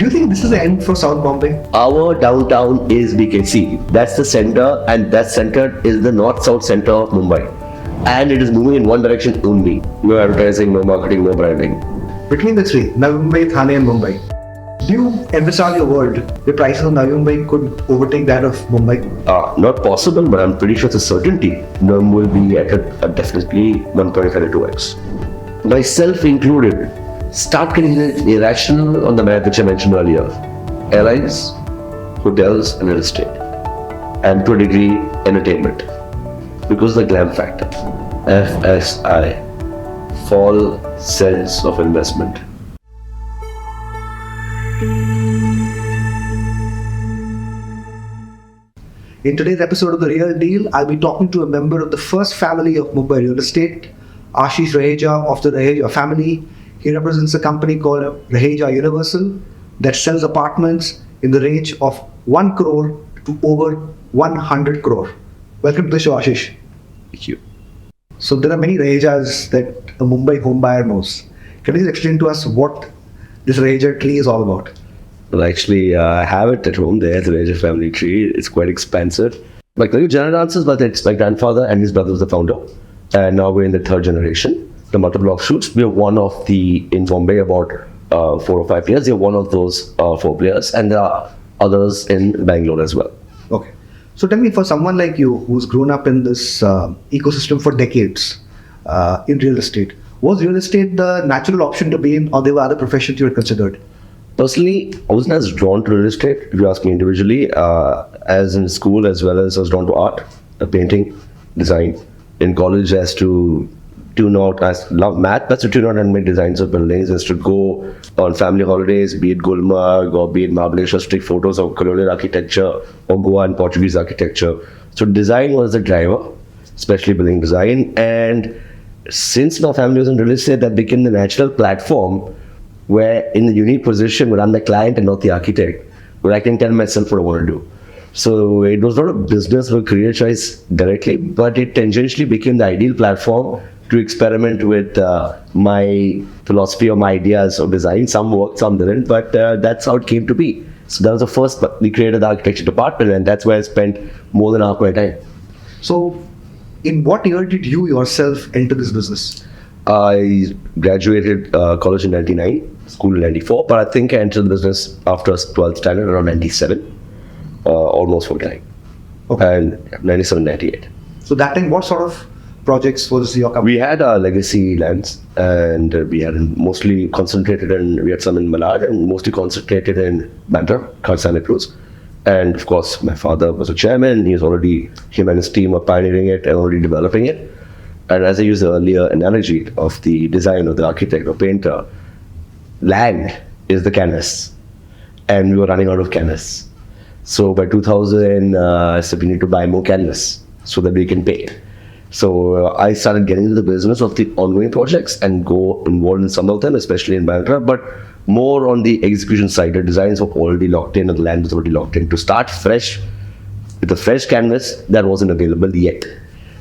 Do you think this is the end for South Bombay? Our downtown is BKC. That's the center, and that center is the north-south center of Mumbai. And it is moving in one direction only. No advertising, no marketing, no branding. Between the three, Navi Mumbai, Thane and Mumbai, do you envisage your world the prices of Navi Mumbai could overtake that of Mumbai? Not possible, but I'm pretty sure it's a certainty. Num will be at a definitely 1.5 to 2x. Myself included, start getting irrational on the math which I mentioned earlier. Airlines, hotels and real estate. And to a degree, entertainment. Because the glam factor. FSI. Fall sense of investment. In today's episode of The Real Deal, I'll be talking to a member of the first family of Mumbai Real Estate, Ashish Raheja of the Raheja family. He represents a company called Raheja Universal that sells apartments in the range of 1 crore to over 100 crore. Welcome to the show, Ashish. Thank you. So there are many Rahejas that a Mumbai home buyer knows. Can you explain to us what this Raheja tree is all about? Well, actually, I have it at home there, the Raheja family tree. It's quite expensive. My general answers, but it's my grandfather and his brother was the founder. And now we're in the third generation. The multiple offshoots, we're one of the, in Bombay, about 4 or 5 players. We're one of those 4 players. And there are others in Bangalore as well. Okay. So tell me, for someone like you who's grown up in this ecosystem for decades in real estate, was real estate the natural option to be in, or there were other professions you had considered? Personally, I wasn't as drawn to real estate, if you ask me individually, as in school, as well as I was drawn to art, painting, design. In college, as to tune out, I love math, but to tune out and make designs of buildings, as to go on family holidays, be it Gulmarg or be it Mahabaleshwar, to take photos of colonial architecture or Goa and Portuguese architecture. So design was the driver, especially building design. And since my family was in real estate, that became the natural platform where in a unique position where I'm the client and not the architect, where I can tell myself what I want to do. So it was not a business or career choice directly, but it tangentially became the ideal platform to experiment with my philosophy or my ideas of design. Some worked, some didn't, but that's how it came to be. So that was the first, we created the architecture department, and that's where I spent more than half my time. So in what year did you yourself enter this business? I graduated college in 99, school in 94, but I think I entered the business after 12th standard around 97, almost full time. Okay. And 97, 98. So that time, what sort of projects was your company? We had legacy lands, and we had mostly concentrated in, we had some in Malad and mostly concentrated in Bandra, Santa Cruz. And of course, my father was a chairman. Him and his team were pioneering it and already developing it. And as I used the earlier analogy of the design of the architect or painter, land is the canvas, and we were running out of canvas. So by 2000, I said we need to buy more canvas so that we can paint. So I started getting into the business of the ongoing projects and go involved in some of them, especially in Bandra, but more on the execution side. The designs were already locked in and the land was already locked in. To start fresh with a fresh canvas that wasn't available yet.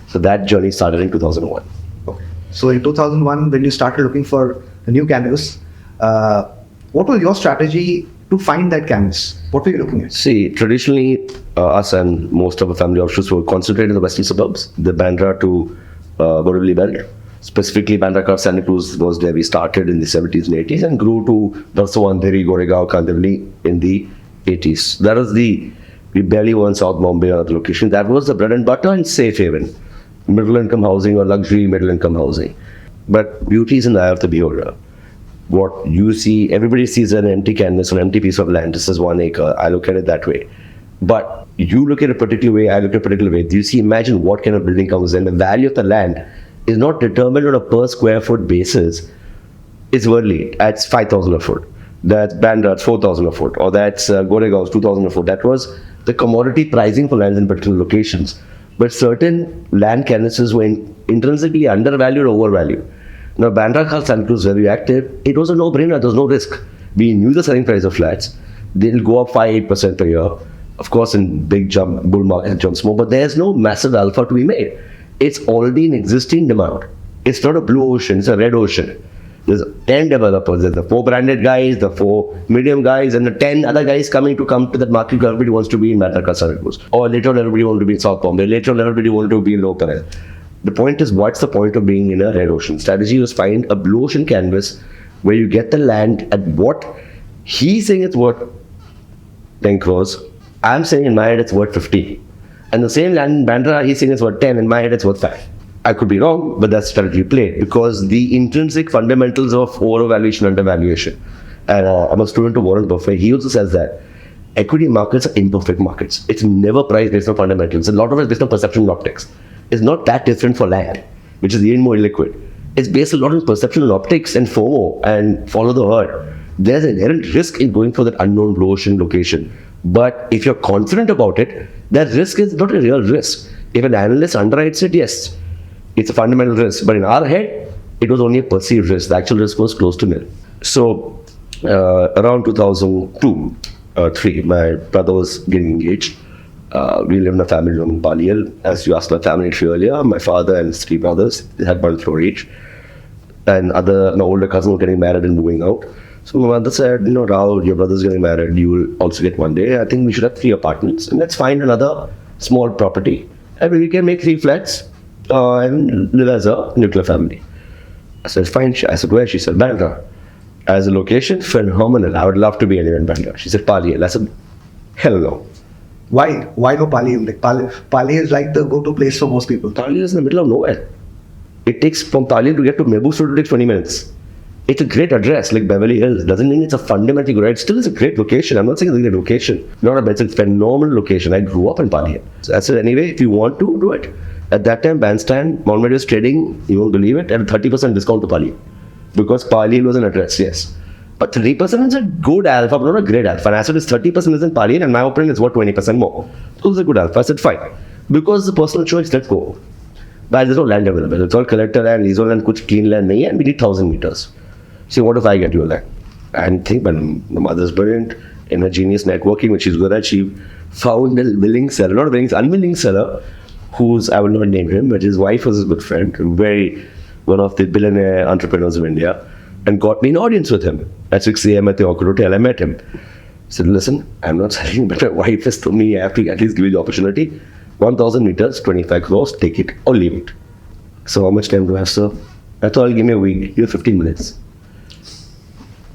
So that journey started in 2001. Okay. So in 2001, when you started looking for a new canvas, what was your strategy to find that canvas? What were you looking at? See, traditionally, us and most of the family offshoots were concentrated in the western suburbs, the Bandra to Borivali belt. Specifically, Bandra, Santa Cruz was where we started in the 70s and 80s and grew to Darso, Andheri, Goregaon, Kandivali in the 80s. That was we barely were in South Bombay or other location. That was the bread and butter and safe haven. Middle income housing or luxury middle income housing. But beauty is in the eye of the beholder. What you see, everybody sees an empty canvas, an empty piece of land. This is 1 acre. I look at it that way. But you look at it a particular way, I look at it a particular way. Do you see, imagine what kind of building comes in. The value of the land is not determined on a per square foot basis. It's worldly. That's 5,000 a foot. That's Bandra, it's 4,000 a foot. Or that's Goregaon, 2,000 a foot. That was the commodity pricing for lands in particular locations. But certain land canvases were intrinsically undervalued or overvalued. Now, Bandra, Santa Cruz, very active. It was a no-brainer. There was no risk. We knew the selling price of flats. They'll go up 5-8% per year. Of course, in big bull market, jumps more. But there's no massive alpha to be made. It's already an existing demand. It's not a blue ocean. It's a red ocean. There's 10 developers. There's the 4 branded guys, the 4 medium guys, and the 10 other guys coming to that market. Everybody wants to be in Bandra Santa Cruz. Or later on, everybody wants to be in South Bombay. Later on, everybody wants to be in Lower Parel. The point is, what's the point of being in a red ocean? Strategy was find a blue ocean canvas where you get the land at what he's saying it's worth 10 crores. I'm saying in my head it's worth 50. And the same land in Bandra, he's saying it's worth 10. In my head, it's worth 5. I could be wrong, but that's strategy played because the intrinsic fundamentals of overvaluation, undervaluation. And I'm a student of Warren Buffett. He also says that equity markets are imperfect markets. It's never priced based on fundamentals. A lot of it is based on perception and optics. It's not that different for land, which is even more illiquid. It's based a lot on perception and optics and FOMO and follow the herd. There's an inherent risk in going for that unknown blue ocean location. But if you're confident about it, that risk is not a real risk. If an analyst underwrites it, yes, it's a fundamental risk. But in our head, it was only a perceived risk. The actual risk was close to nil. So around 2002, 3, my brother was getting engaged. We lived in a family home in Paliyal. As you asked my family tree earlier, my father and his 3 brothers, they had 1 floor each. And my older cousin was getting married and moving out. So my mother said, Rahul, your brother's getting married. You will also get one day. I think we should have 3 apartments. And let's find another small property. And we can make 3 flats and live as a nuclear family. I said, fine. I said, where? She said, Bandra. As a location, phenomenal. I would love to be anywhere in Bandra. She said, Paliyal. I said, hell no. Why? Why no Paliyal? Like Paliyal is like the go-to place for most people. Paliyal is in the middle of nowhere. It takes from Paliyal to get to Mehboob Road, it takes 20 minutes. It's a great address, like Beverly Hills. Doesn't mean it's a fundamentally good. It still is a great location. I'm not saying it's a great location. It's a phenomenal location. I grew up in Paliyal. So I said, anyway, if you want to, do it. At that time, Bandstand, Mumbai was trading, you won't believe it, at a 30% discount to Paliyal. Because Paliyal was an address, yes. But 3% is a good alpha, but not a great alpha. And I said, it's 30% is in Paliyal, and my opinion is worth 20% more. So it was a good alpha. I said, fine. Because the personal choice, let's go. But there's no land available. It's all collector land, leasehold land, kuch clean land, and we need 1,000 meters. See, what if I get you land? And think, but the mother's brilliant, in her genius networking, which she's good at, she found a willing seller, not a willing, unwilling seller, who's, I will not name him, but his wife was his good friend, one of the billionaire entrepreneurs of India, and got me an audience with him. At 6 a.m. at the Orchid Hotel, I met him. I said, listen, I'm not selling, but my wife has told me I have to at least give you the opportunity. 1,000 meters, 25 crores, take it or leave it. So how much time do I have, sir? I thought, give me a week, you have 15 minutes.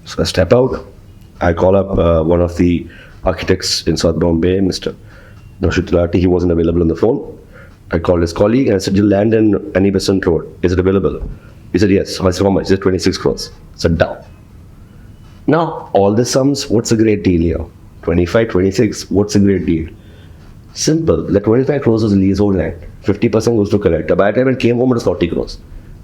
So I step out. I call up one of the architects in South Bombay, Mr. Nashutulati. He wasn't available on the phone. I called his colleague and I said, you land in Annie Besant Road. Is it available? He said, yes. I said, how much? He said, 26 crores. I said, down. Now, all the sums, what's a great deal here? 25, 26, what's a great deal? Simple. The 25 crores was leasehold land. 50% goes to collector. By the time it came home, it was 40 crores.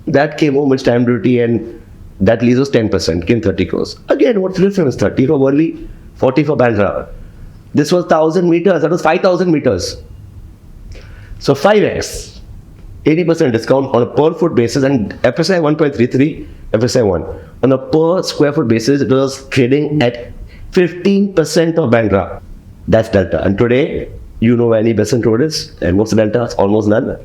That came home with stamp duty and that lease was 10%, came 30 crores. Again, what's the difference? 30 for Worli, 40 for Bandra. This was 1,000 meters, that was 5,000 meters. So 5x, 80% discount on a per foot basis, and FSI 1.33, FSI 1. On a per square foot basis, it was trading at 15% of Bandra. That's Delta. And today, you know where any Besant Road is, and what's the Delta? It's almost none.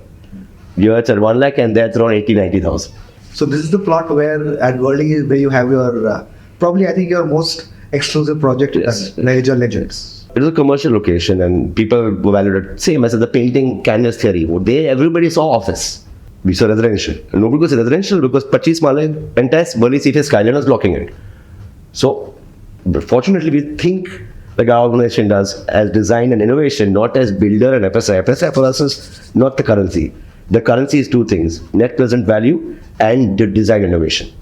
Here it's at 1 lakh, and there it's around 80-90,000. So this is the plot where at Worli where you have your probably I think your most exclusive project is Raheja Legends. It was a commercial location and people valued it same as the painting canvas theory. Everybody saw office. We saw residential. And nobody goes residential because 25 Male entire Worli City skyline was blocking it. So fortunately we think like our organization does as design and innovation, not as builder and FSI. FSI for us is not the currency. The currency is 2 things, net present value and the design innovation.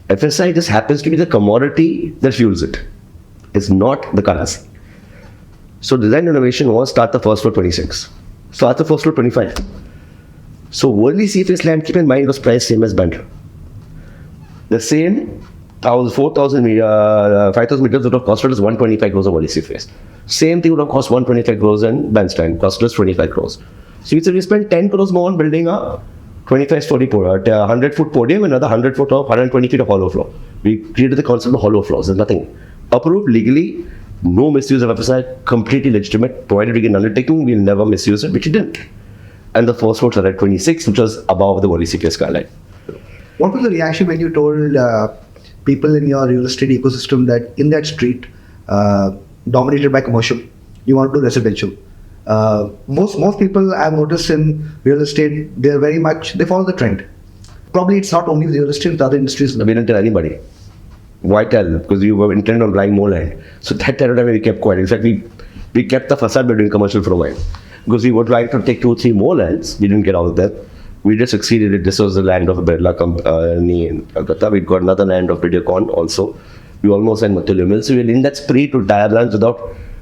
FSI just happens to be the commodity that fuels it. It's not the currency. So design innovation was start the first floor 26, start the first floor 25. So Worli CFS land, keep in mind, was priced same as Bandra. The same 4,000 meters, 5,000 meters would have costed us 125 crores of Worli CFS. Same thing would have cost 125 crores in Bandstand, cost us 25 crores. So we spent 10 crores more on building a 25-story 100-foot podium, another 100-foot of 120 feet of hollow floor. We created the concept of hollow floors. There's nothing. Approved legally, no misuse of FSI, completely legitimate. Provided we get an undertaking, we'll never misuse it, which we didn't. And the first floors are at 26, which was above the Worli CPS skyline. What was the reaction when you told people in your real estate ecosystem that in that street, dominated by commercial, you want to do residential? Most people I've noticed in real estate, they follow the trend. Probably it's not only the real estate, the other industries. We didn't tell anybody. Why tell? Because we were intent on buying more land. So that time we kept quiet. In fact, we kept the facade by doing commercial for a while. Because we were trying to take 2 or 3 more lands. We didn't get all of that. We just succeeded. This was the land of a Birla company in Calcutta. We got another land of Videocon also. We almost had Mathilda Mills. So we were in that spree to tie lands without,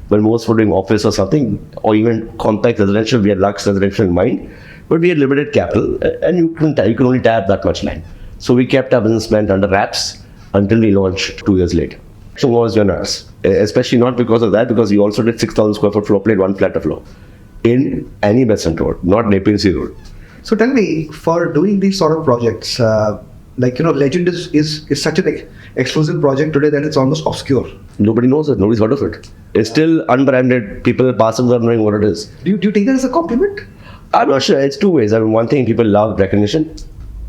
when most were doing office or something, or even compact residential. We had Lux residential in mind. But we had limited capital and you can only tie up that much land. So we kept our business plan under wraps until we launched 2 years later. So was generous, especially not because of that, because we also did 6,000 square foot floor plate, 1 flat of floor in any Besant Road, not Napier Road. So tell me, for doing these sort of projects, Legend is such an exclusive project today that it's almost obscure. Nobody knows it. Nobody's heard of it. It's still unbranded. People passing without knowing what it is. Do you take that as a compliment? I'm not sure. It's 2 ways. I mean, one thing, people love recognition.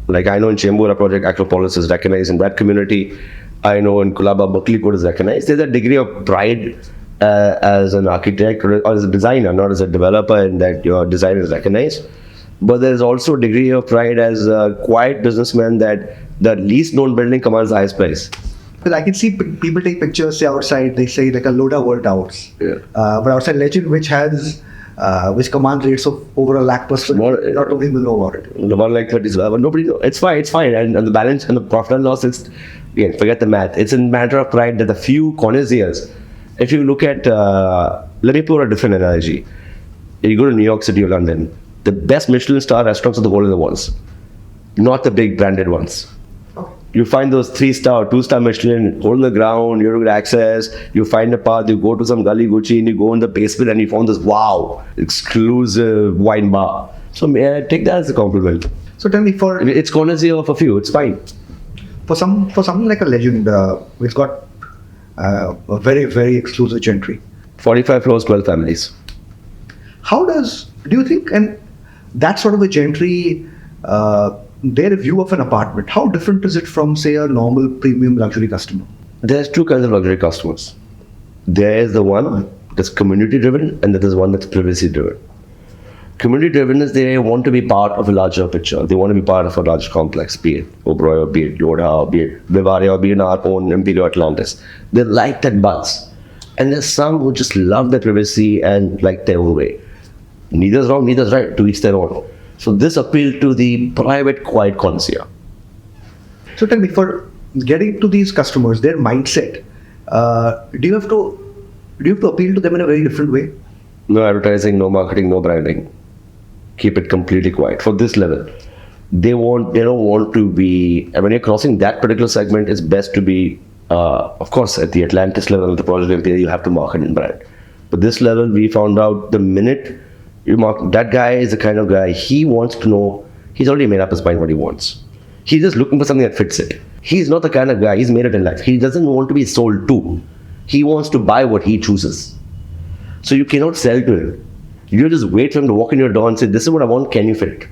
Like I know in Chembur, our project Acropolis is recognized in that community. I know in Kulaba, Berkeley Code is recognized. There's a degree of pride as an architect or as a designer, not as a developer, in that your design is recognized. But there's also a degree of pride as a quiet businessman that the least known building commands the highest price. Because I can see people take pictures, say outside, they say like a Loda World Towers. Yeah. But outside Legend, which commands rates of over 1 lakh per square, not many people know about it. The 1 lakh 30, but nobody knows. It's fine. And the balance and the profit and loss, it's, again, forget the math. It's a matter of pride that a few connoisseurs, if you look at, let me put a different analogy. You go to New York City or London, the best Michelin star restaurants are the hole in the walls, not the big branded ones. You find those 3-star, 2-star Michelin, hole in the ground, you don't get access, you find a path, you go to some gully Gucci and you go in the basement and you found this wow, exclusive wine bar. So may I take that as a compliment. So tell me, for It's connoisseur of a few, it's fine. For something like a Legend, it's got a very, very exclusive gentry. 45 floors, 12 families. Do you think, and that sort of a gentry, their view of an apartment, how different is it from, say, a normal premium luxury customer? There's 2 kinds of luxury customers. There is the one that's community driven and there is one that's privacy driven. Community driven is they want to be part of a larger picture. They want to be part of a large complex, be it Oberoi or be it Yoda or be it Vivaria or be it our own Imperial Atlantis. They like that buzz. And there's some who just love their privacy and like their own way. Neither's wrong, neither's right, to each their own. So this appealed to the private, quiet connoisseur. So tell me, for getting to these customers, their mindset, do you have to appeal to them in a very different way? No advertising, no marketing, no branding. Keep it completely quiet for this level. They don't want to be, and when you're crossing that particular segment, it's best to be, of course, at the Atlantis level of the project Imperial, you have to market and brand. But this level, we found out the minute you mark, that guy is the kind of guy, he wants to know, he's already made up his mind what he wants. He's just looking for something that fits it. He's not the kind of guy, he's made it in life. He doesn't want to be sold to. He wants to buy what he chooses. So you cannot sell to him. You just wait for him to walk in your door and say, this is what I want, can you fit it?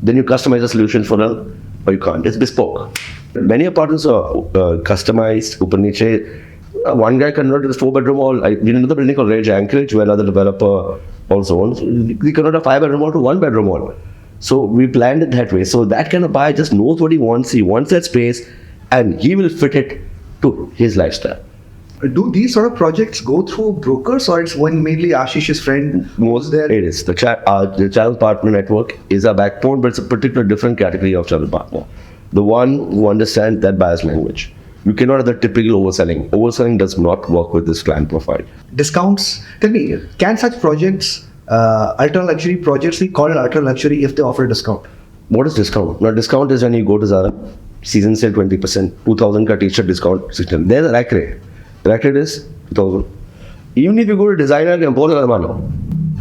Then you customize a solution for him, or you can't. It's bespoke. Many apartments are customized, open niche. One guy converted this 4-bedroom hall. We did another building called Raheja, Anchorage, where another developer also owns. We converted a 5-bedroom hall to 1-bedroom hall. So we planned it that way. So that kind of buyer just knows what he wants. He wants that space, and he will fit it to his lifestyle. Do these sort of projects go through brokers, or it's one mainly Ashish's friend Most there? It is. The channel partner network is our backbone, but it's a particular different category of channel partner. The one who understands that buyer's language. You cannot have the typical overselling. Overselling does not work with this client profile. Discounts. Tell me, can such projects, ultra luxury projects, be called ultra luxury if they offer a discount? What is discount? Now, discount is when you go to Zara, season sale 20%, 2,000 ka t-shirt discount system. There's a rack rate. Rack rate is 2,000. Even if you go to designer, the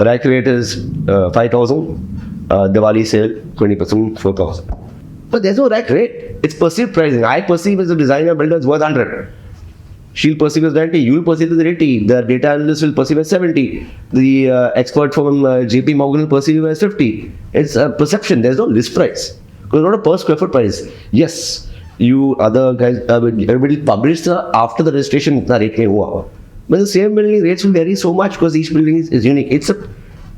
rack rate is 5,000. Diwali sale 20%, 4,000. But there's no rack rate. It's perceived pricing. I perceive as a designer builder it's worth 100. She'll perceive as 90. You'll perceive as 80. The data analyst will perceive as 70. The expert from JP Morgan will perceive as 50. It's a perception. There's no list price. Because not a per square foot price. Yes, you other guys, everybody published after the registration, itna rate mein hua. But the same building rates will vary so much because each building is unique.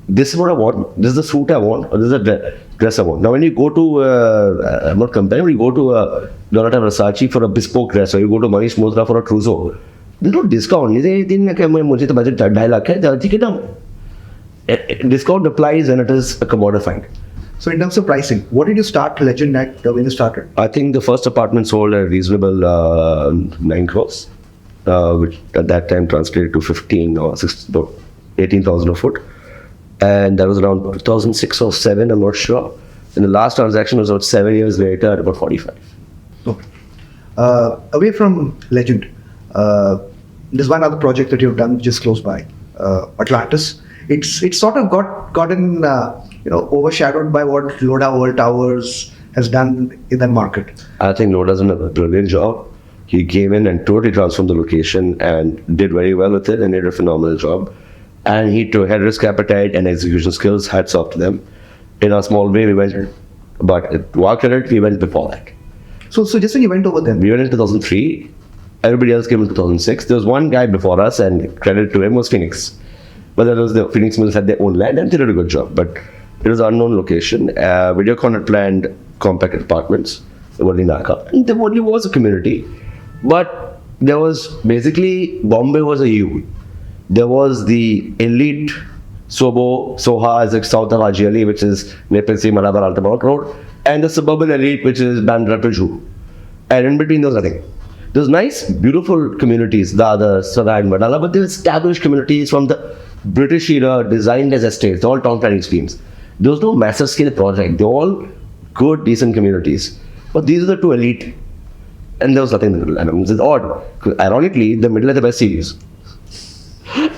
This is what I want, this is the suit I want, or this is the dress I want. Now when you go to, I'm not comparing, when you go to Donata Versace for a bespoke dress, or you go to Manish Mosra for a trousseau, there's no discount. They didn't like, मुझे तो budget 2.5 lakh है, ठीक है ना? Discount applies when it is commodified. So in terms of pricing, what did you start Legend at when you started? I think the first apartment sold at reasonable 9 crores, which at that time translated to 15 or 18,000 a foot. And that was around 2006 or 7, I'm not sure. And the last transaction was about 7 years later at about 45. Okay. Away from Legend, there's one other project that you've done just close by, Atlantis. It's sort of gotten overshadowed by what Lodha World Towers has done in that market. I think Lodha's done a brilliant job. He came in and totally transformed the location and did very well with it and did a phenomenal job. And he had risk appetite and execution skills, hats off to them. In a small way, we went, but to our credit, we went before that. So just when you went over there? We went in 2003. Everybody else came in 2006. There was one guy before us, and credit to him was Phoenix. But that was the Phoenix Mills had their own land and they did a good job. But it was an unknown location. Videocon had planned compact apartments, Worli Naka. And there only was a community. But there was basically, Bombay was a U. There was the elite Soha as a south of Ajali, which is Nepalsi, Malabar, Altamount Road, and the suburban elite, which is Bandra to Juhu. And in between, there was nothing. There's nice, beautiful communities, Dadar, Sarai, and Madala, but they're established communities from the British era, designed as estates, all town planning schemes. There was no massive scale project. They're all good, decent communities. But these are the two elite, and there was nothing in the middle. And it's odd. Ironically, the middle are the best series.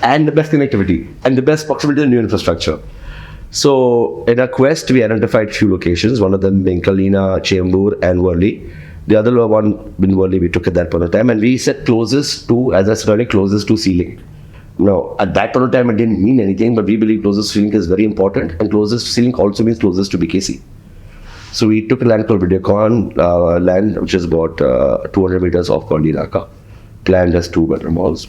And the best connectivity and the best proximity to new infrastructure. So in our quest, we identified few locations, one of them being Kalina, Chembur and Worli. The other one in Worli we took at that point of time, and we said closest to, as I said earlier, closest to ceiling. Now, at that point of time, it didn't mean anything, but we believe closest to ceiling is very important, and closest to ceiling also means closest to BKC. So we took a land called Videocon land, which is about 200 meters off Kondi Naka, planned as 2-bedroom halls.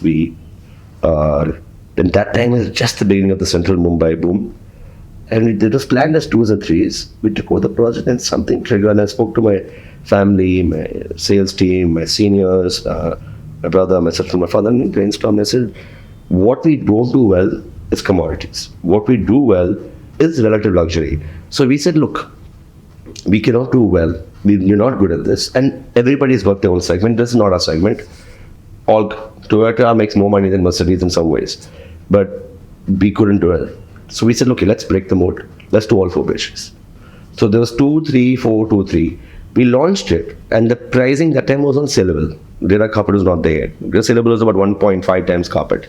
Then that time was just the beginning of the central Mumbai boom. And it was planned as 2s and 3s. We took over the project and something triggered. And I spoke to my family, my sales team, my seniors, my brother, myself, and my father, and we brainstormed. I said, what we don't do well is commodities. What we do well is relative luxury. So we said, look, we cannot do well. We're not good at this. And everybody's got their own segment. This is not our segment. Toyota makes more money than Mercedes in some ways, but we couldn't do it. So we said, okay, let's break the mold. Let's do all 4 pages. So there was 2, 3, 4, 2, 3. We launched it, and the pricing that time was on saleable. Data carpet was not there yet. The saleable was about 1.5 times carpet.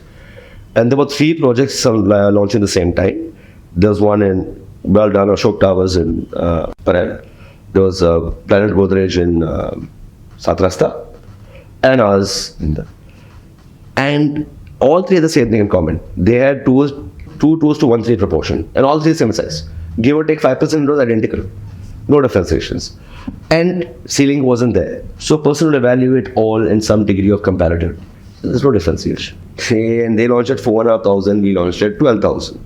And there were 3 projects launched at the same time. There was one in well done Ashok Towers in Parel. There was Planet Godrej in Satrasta. And ours in the. And all 3 had the same thing in common. They had 2 to 1/3 proportion, and all 3 same size. Give or take 5%, it was identical. No differentiations. And ceiling wasn't there. So person would evaluate all in some degree of comparative. There's no differentiation. And they launched at 4,500, we launched at 12,000.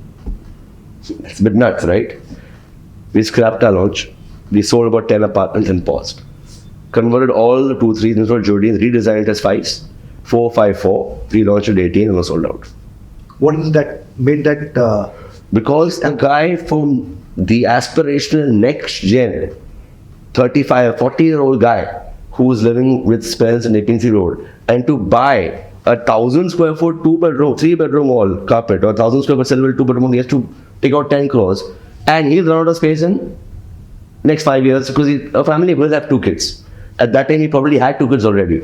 That's a bit nuts, right? We scrapped our launch. We sold about 10 apartments and paused. Converted all the 2, 3 into Jodis, redesigned it as 5s, 4, 5, 4, relaunched at 18 and was sold out. What is that made that? Because a guy from the aspirational next gen, 35, 40-year-old guy who's living with spells in APC Road, and to buy a 1,000 square foot 2-bedroom, 3-bedroom wall carpet, or 1,000 square foot sellable 2-bedroom, he has to take out 10 crores, and he'll run out of space in next 5 years because a family will have 2 kids. At that time, he probably had 2 kids already.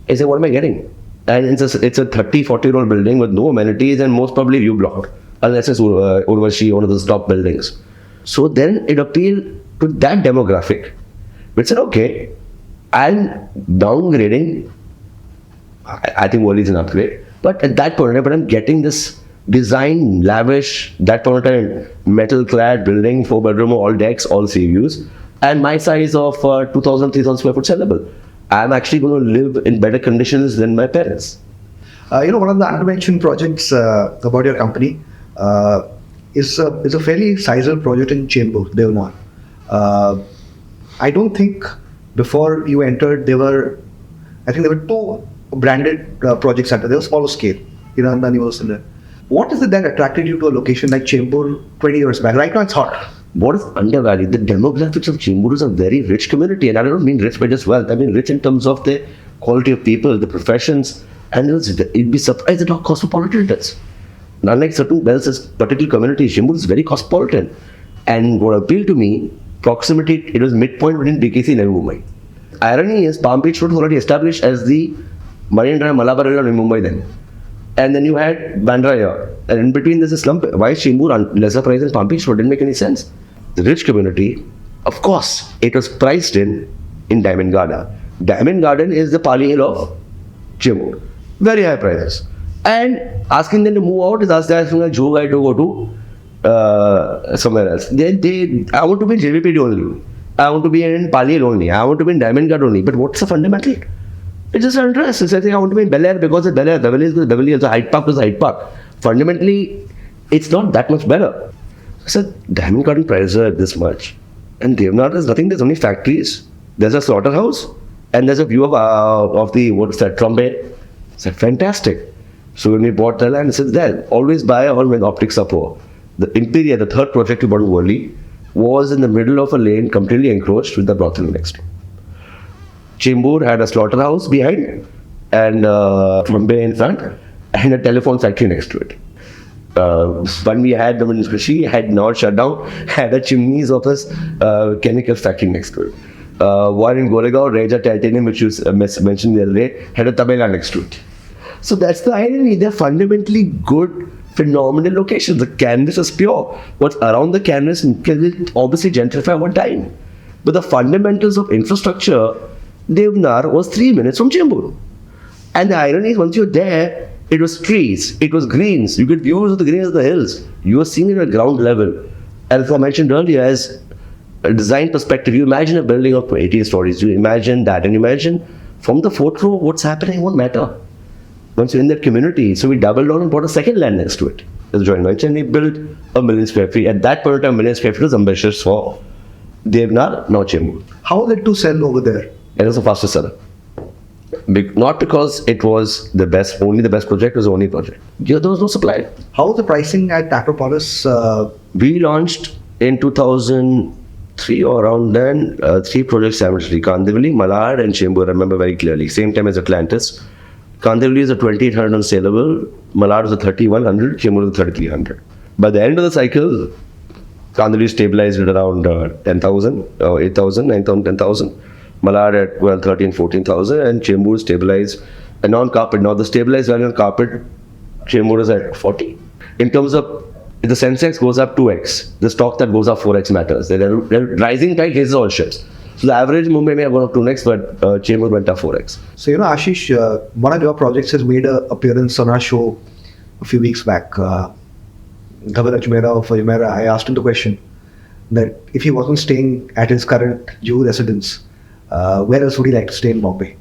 I said, what am I getting? And it's a 30, 40-year-old building with no amenities and most probably view blocked, unless it's Urvashi, one of those top buildings. So then it appealed to that demographic. We said, okay, I'm downgrading. I think Worli is an upgrade. But at that point, I'm getting this design, lavish, that point of time, metal-clad building, 4-bedroom, all decks, all sea views. and my size of 2,000, 3,000 square foot sellable. I'm actually going to live in better conditions than my parents. One of the undermentioned projects about your company is a fairly sizable project in Chembur, Devnar. I don't think before you entered I think there were two branded projects under. They were smaller scale. What is it that attracted you to a location like Chembur 20 years back? Right now it's hot. What is undervalued? The demographics of Chembur is a very rich community, and I don't mean rich by just wealth. I mean rich in terms of the quality of people, the professions, and you'd be surprised at how cosmopolitan it is. Unlike certain particular communities, Chembur is very cosmopolitan. And what appealed to me, proximity, it was midpoint between BKC and Navi Mumbai. Irony is, Palm Beach Road was already established as the Marine Drive Malabar area in Mumbai then. And then you had Bandra here. And in between there's a slump. Why is Chembur lesser price than Palm Beach Road? Didn't make any sense. The rich community, of course, it was priced in Diamond Garden. Diamond Garden is the Pali Hill of Chembur. Very high prices. And asking them to move out is asking a Joe guy to go to somewhere else. I want to be in JVPD only. I want to be in Pali Hill only. I want to be in Diamond Garden only. But what's the fundamental? It's just an interest. It's like I want to be in Bel Air because it's Bel Air. Beverly Hills is Beverly Hills. Hyde Park is Hyde Park. Fundamentally, it's not that much better. I said, Diamond Garden prices are this much. And Devnar is nothing. There's only factories. There's a slaughterhouse. And there's a view of the, what's that, Trombay. I said, fantastic. So when we bought the land, it says there, always buy all when optics are poor. The Imperial, the third project we bought in Worli, was in the middle of a lane completely encroached with the brothel next to. Chembur had a slaughterhouse behind and Mumbai in front and a telephone factory next to it. When we had the Ministry had not shut down, had a chimneys of a chemical factory next to it. One in Goregaon, Raheja Titanium, which you mentioned the other day, had a tabela next to it. So that's the irony. They're fundamentally good, phenomenal locations. The canvas is pure. What's around the canvas can obviously gentrify one time. But the fundamentals of infrastructure, Devnar was 3 minutes from Chembur. And the irony is, once you're there, it was trees, it was greens. You get views of the greens of the hills. You were seeing it at ground level. And as I mentioned earlier, as a design perspective, you imagine a building of 18 stories. You imagine that, and imagine from the fourth row, what's happening won't matter. Once you're in that community, so we doubled down and bought a second land next to it. As a joint venture, and we built 1 million square feet. At that point in time, 1 million square feet was ambitious for Devnar, now Chembur. How was it to sell over there? It was the fastest seller. Not because it was the best, only the best project, it was the only project. There was no supply. How was the pricing at Acropolis? We launched in 2003 or around then, 3 projects simultaneously. Kandivali, Malad and Chembur, I remember very clearly. Same time as Atlantis. Kandivali is a 2,800 on saleable, Malad is a 3,100, Chembur is a 3,300. By the end of the cycle, Kandivali stabilized at around 10,000, 8,000, 9,000, 10,000. Malad at 12, 13, 14,000, and Chembur stabilized. And on carpet, now the stabilized value on carpet, Chembur is at 40. In terms of, if the Sensex goes up 2x, the stock that goes up 4x matters. The rising tide raises all ships. So the average Mumbai may have gone up 2x, but Chembur went up 4x. So, Ashish, one of your projects has made an appearance on our show a few weeks back. Dhaval Ajmera of Ajmera, I asked him the question that if he wasn't staying at his current Juhu residence, where else would he like to stay in Bombay?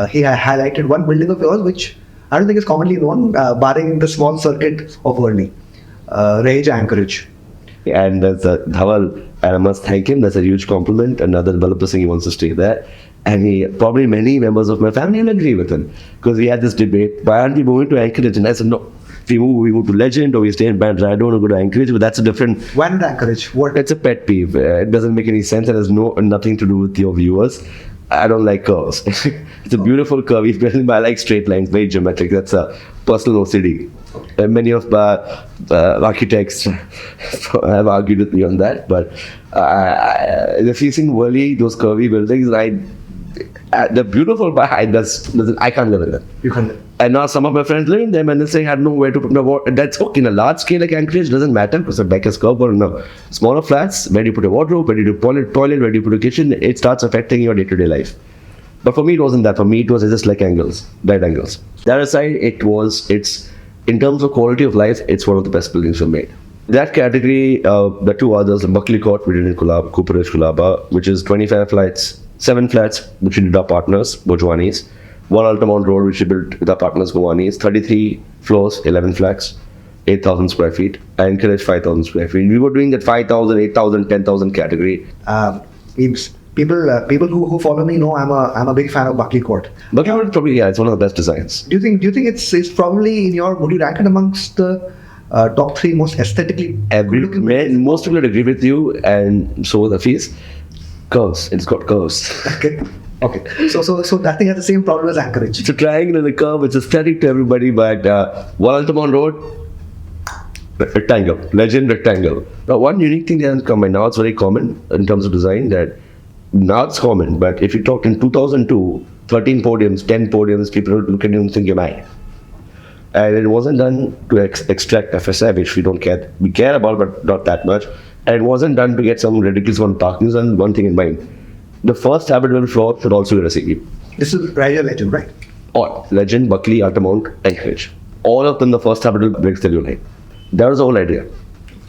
He highlighted one building of yours, which I don't think is commonly known, barring the small circuit of Worli, Raheja Anchorage. And there's Dhaval, and I must thank him, that's a huge compliment. Another developer saying he wants to stay there. And probably many members of my family will agree with him. Because we had this debate, why aren't we moving to Anchorage? And I said, no. If we move to Legend or we stay in Bandra, I don't want to go to Anchorage, but that's a different... Why not Anchorage? What? It's a pet peeve. It doesn't make any sense. It has nothing to do with your viewers. I don't like curves. It's a beautiful curve. I like straight lines, very geometric. That's a personal OCD. Many of architects have argued with me on that. But if you see Worli, those curvy buildings, they're beautiful, but I can't live in them. You can't live. And now some of my friends live in them and they're saying I had nowhere to put my water. That's okay. In a large scale like Anchorage, doesn't matter because the back is curved, or no. Smaller flats, where do you put a wardrobe, where do you put a toilet, where do you put a kitchen, it starts affecting your day-to-day life. But for me, it wasn't that. For me, it was just like angles, bad angles. That aside, it's in terms of quality of life, it's one of the best buildings we've made. That category, the two others, Buckley Court, we did in Cooperage, Kulaba, which is 25 flats, 7 flats, which we did our partners, Bojwanis. 1 Altamont Road, which we built with our partners, Gowanis. 33 floors, 11 flats, 8,000 square feet. Anchorage, 5,000 square feet. We were doing that 5,000, 8,000, 10,000 category. People who follow me know I'm a big fan of Buckley Court. Buckley Court, probably, yeah, it's one of the best designs. Do you think it's probably would you rank it amongst the top 3 most aesthetically Most people would agree with you, and so the fees. Curves. It's got curves. Okay. So that thing has the same problem as Anchorage. It's a triangle and a curve. It's aesthetic to everybody, but 1 Altamont Road, rectangle, legend rectangle. Now, one unique thing that has come by now, it's very common in terms of design, that now it's common, but if you talk in 2002, 13 podiums, 10 podiums, people would look at you and think you're mad. And it wasn't done to extract FSI, which we care about, but not that much. And it wasn't done to get some ridiculous one parking. And one thing in mind, the first habitable floor should also be a CE. This is Raheja Legend, right? All Legend, Buckley, Altamont, Anchorage. All of them, the first habitable breaks the line. That was the whole idea.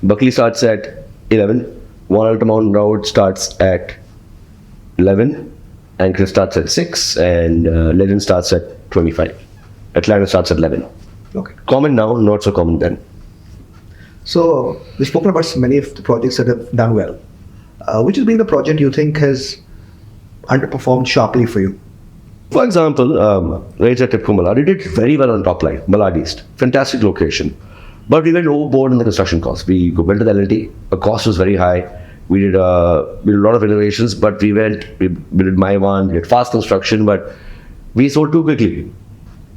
Buckley starts at 11. 1 Altamont Road starts at 11. Anchorage starts at 6. And Legend starts at 25. Atlanta starts at 11. Okay. Common now, not so common then. So we've spoken about many of the projects that have done well. Which has been the project you think has underperformed sharply for you? For example, Raheja Tipco Malad, did very well on top line, Malad East. Fantastic location. But we went overboard in the construction cost. We went to the LLT, the cost was very high. We did a lot of innovations, but we did my one, we did fast construction, but we sold too quickly.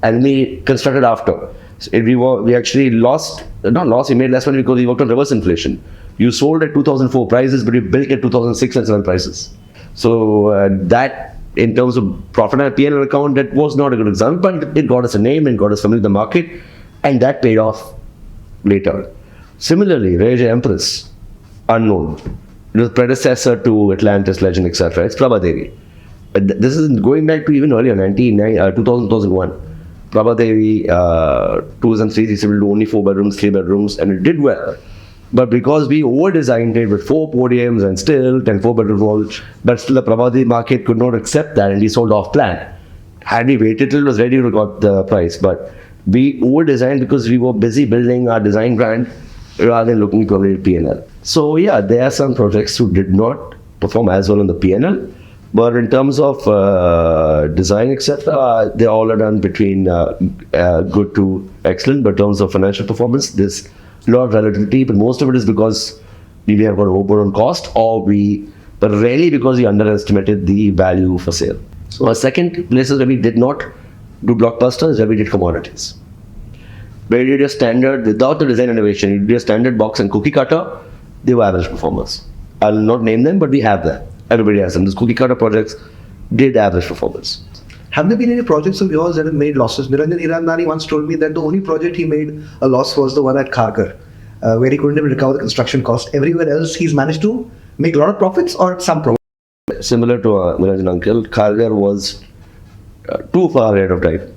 And we constructed after. So we actually we made less money because we worked on reverse inflation. You sold at 2004 prices, but you built at 2006 and 7 prices. So that, in terms of profit and P&L account, that was not a good example, but it got us a name and got us familiar in the market, and that paid off later. Similarly, Raheja Empress, unknown. It was predecessor to Atlantis, Legend, etc. It's Prabha Devi. This is going back to even earlier, 2001. Prabha Devi, 2003, we built only 4 bedrooms, 3 bedrooms, and it did well. But because we over-designed it with 4 podiums and still 10 4-bedroom walls, but still the Prabha Devi market could not accept that, and we sold off plan. Had we waited till it was ready, we got the price. But we over-designed because we were busy building our design brand rather than looking to P&L. So yeah, there are some projects who did not perform as well on the P&L. But in terms of design, etc., they all are done between good to excellent. But in terms of financial performance, there's a lot of relativity, but most of it is because we have got overboard on cost, but rarely because we underestimated the value for sale. So our second places where we did not do blockbusters, where we did commodities. Where you did a standard, without the design innovation, you did a standard box and cookie cutter, they were average performers. I'll not name them, but we have them. Everybody has them. Those cookie cutter projects did average performance. Have there been any projects of yours that have made losses? Niranjan Hirandani once told me that the only project he made a loss was the one at Kharghar, where he couldn't even recover the construction cost. Everywhere else, he's managed to make a lot of profits or some profits. Similar to Niranjan uncle, Kharghar was too far ahead of time.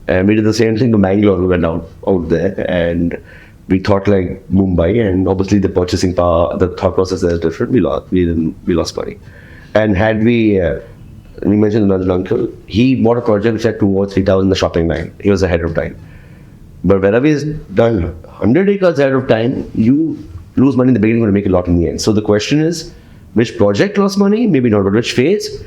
And we did the same thing to Bangalore. We went out there and we thought like Mumbai, and obviously the purchasing power, the thought process is different. We lost money. And had we mentioned another uncle, he bought a project which had 2 or 3 towers in the shopping line. He was ahead of time. But wherever he's done 100 acres ahead of time, you lose money in the beginning and make a lot in the end. So the question is, which project lost money? Maybe not, but which phase?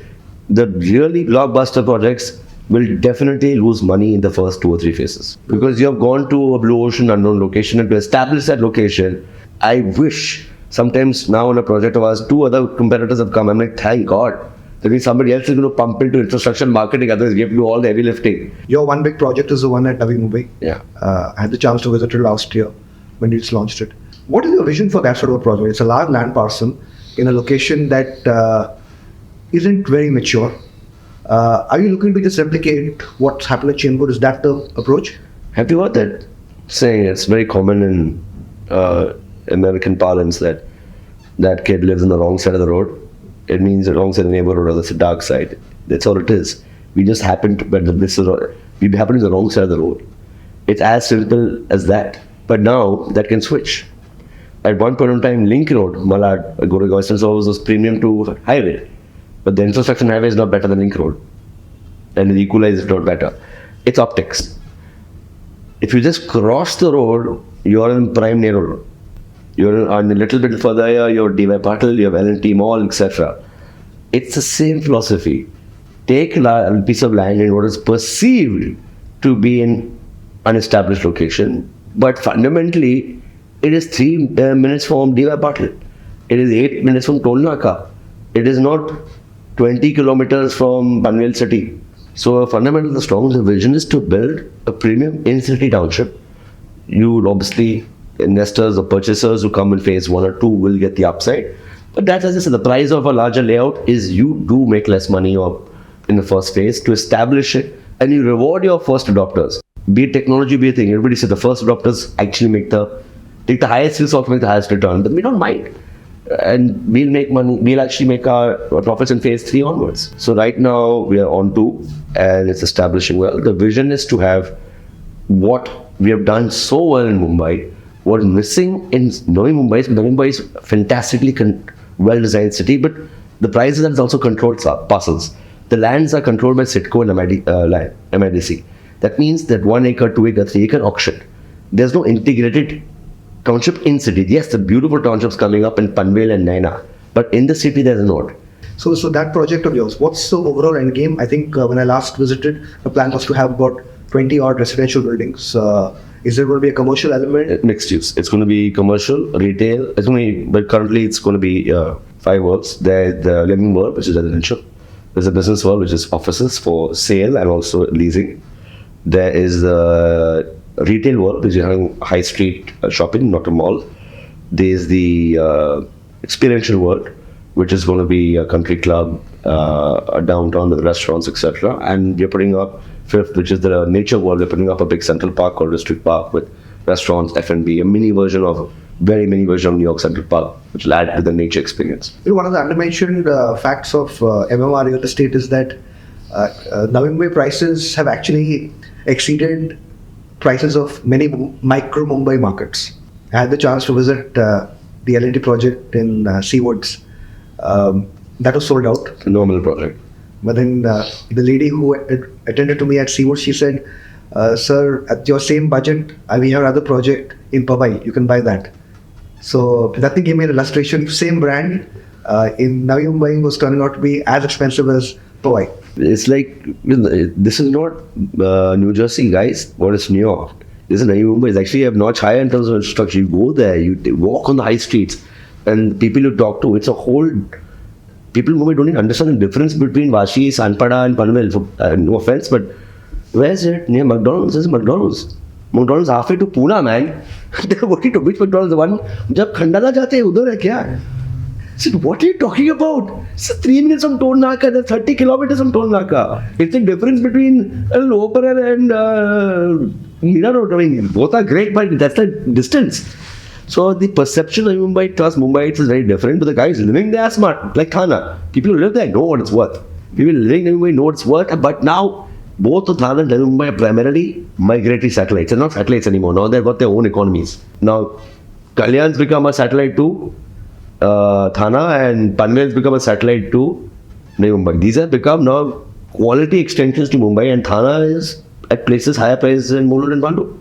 The really blockbuster projects will definitely lose money in the first 2 or 3 phases. Because you have gone to a blue ocean unknown location, and to establish that location, I wish sometimes now on a project of ours, 2 other competitors have come. I'm like, thank God. That means somebody else is going to pump into infrastructure marketing, others give you all the heavy lifting. Your one big project is the one at Navi Mumbai. Yeah. I had the chance to visit it last year when you just launched it. What is your vision for that sort of a project? It's a large land parcel in a location that isn't very mature. Are you looking to just replicate what's happened at Chembur? Is that the approach? Have you heard that saying? It's very common in American parlance that kid lives on the wrong side of the road. It means the wrong side of the neighborhood, or that's the dark side. That's all it is. We just happen to, we happen to be the wrong side of the road. It's as simple as that. But now that can switch. At one point in time, Link Road, Malad, Goregaon, was premium to highway. But the infrastructure on highway is not better than Link Road. And the equalizer is not better. It's optics. If you just cross the road, you're in prime narrow road. You're on a little bit further here, you're DY Patil, you have L&T Mall, etc. It's the same philosophy. Take a piece of land in what is perceived to be an unestablished location, but fundamentally, it is 3 minutes from DY Patil. It is 8 minutes from Toll Naka. It is not 20 kilometers from Panvel city. So fundamentally, the strong vision is to build a premium in-city township. You would obviously, investors or purchasers who come in phase 1 or 2 will get the upside. But that's, as I said, the price of a larger layout is you do make less money in the first phase to establish it, and you reward your first adopters. Be it technology, be a thing. Everybody said the first adopters actually take the highest risk, also make the highest return, but we don't mind. And we'll make money, we'll actually make our profits in phase 3 onwards. So right now we are on 2 and it's establishing well. The vision is to have what we have done so well in Mumbai. What is missing in Navi Mumbai is a fantastically well-designed city, but the prices are also controlled parcels. The lands are controlled by Sitco and MIDC. That means that 1 acre, 2 acre, 3 acre auction. There's no integrated township in city. Yes, the beautiful townships coming up in Panvel and Naina, but in the city there's not. So that project of yours, what's the overall end game? I think when I last visited, the plan was to have about 20 odd residential buildings. Is there going to be a commercial element? Mixed use. It's going to be commercial, retail. But currently it's going to be 5 worlds. There's the living world, which is residential. There's a business world, which is offices for sale and also leasing. There is the retail world, which is having high street shopping, not a mall. There's the experiential world, which is going to be a country club, a downtown with restaurants, etc. And we're putting up 5th, which is the nature world. We're putting up a big central park or district park with restaurants, F&B, a mini version of New York Central Park, which will add to the nature experience. One of the undermentioned facts of MMR real estate is that Navi Mumbai prices have actually exceeded prices of many micro Mumbai markets. I had the chance to visit the L&T project in Seawoods. That was sold out. Phenomenal project. But then the lady who attended to me at Seawoods, she said, sir, at your same budget, we have another project in Powai. You can buy that. So that thing gave me an illustration. Same brand in Navi Mumbai was turning out to be as expensive as Powai. It's like, this is not New Jersey, guys. What is New York? This is Navi Mumbai. It's actually a notch higher in terms of infrastructure. You go there, you walk on the high streets, and people you talk to, it's a whole... People in Mumbai don't even understand the difference between Vashi, Sanpada and Panvel. No offense, but where is it? Near McDonald's. There's McDonald's. McDonald's halfway to Pune, man. They're working to which McDonald's? The one, जब खंडाला जाते हैं उधर है क्या? I said, what are you talking about? It's 3 minutes from Toll Naka, there's 30 kilometers from Toll Naka. It's the difference between Loper and Mira Road. I mean, both are great, but that's the distance. So the perception of Mumbai towards Mumbai is very different, but the guys living there are smart, like Thana. People who live there know what it's worth. People living in Mumbai know what it's worth, but now both Thana and Navi Mumbai are primarily migratory satellites. They're not satellites anymore. Now they've got their own economies. Now, Kalyan's become a satellite to Thana and Panvel's become a satellite to Navi Mumbai. These have become now quality extensions to Mumbai, and Thana is at places higher prices than Mulund and Pandu.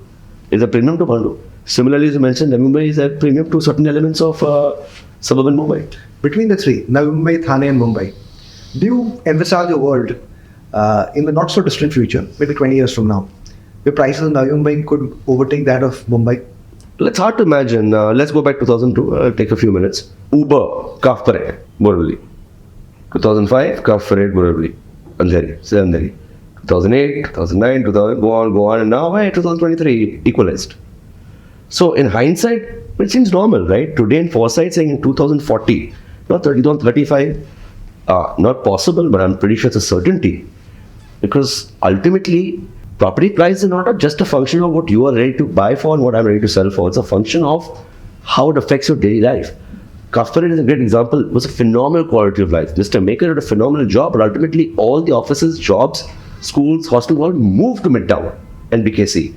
It's a premium to Pandu. Similarly, as you mentioned, Navi Mumbai is at premium to certain elements of suburban Mumbai. Between the three, Navi Mumbai, Thane and Mumbai, do you envisage a world in the not so distant future, maybe 20 years from now, where prices in Navi Mumbai could overtake that of Mumbai? It's hard to imagine. Let's go back to 2002. I'll take a few minutes. Uber, Kaf Parade, Borivali. 2005, Kaf Parade, Borivali. Andheri, Andheri. 2008, 2009, 2000, go on, and now, 2023, equalized. So in hindsight, it seems normal, right? Today in foresight saying in 2040, not 2035, not possible, but I'm pretty sure it's a certainty. Because ultimately, property price is not just a function of what you are ready to buy for and what I'm ready to sell for. It's a function of how it affects your daily life. Kaffarid is a great example. It was a phenomenal quality of life. Mr. Maker did a phenomenal job, but ultimately all the offices, jobs, schools, hostels all moved to Midtown and BKC.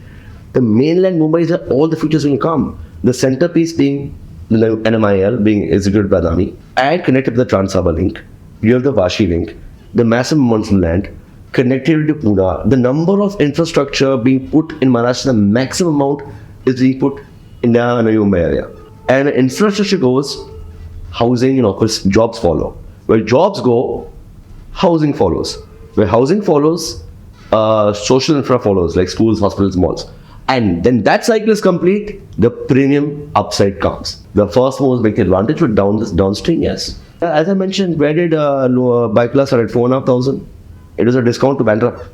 The mainland Mumbai is where all the futures will come. The centerpiece being the NMIL being executed by Navi, and connected to the Trans-Harbour link. You have the Vashi link, the massive amounts of land, connectivity to Pune. The number of infrastructure being put in Maharashtra, the maximum amount is being put in the Navi Mumbai area. And infrastructure goes, housing and office, jobs follow. Where jobs go, housing follows. Where housing follows, social infra follows, like schools, hospitals, malls. And then that cycle is complete, the premium upside comes. The first most big advantage with downstream, yes. As I mentioned, where did Bike start at 4,500? It was a discount to Bandra.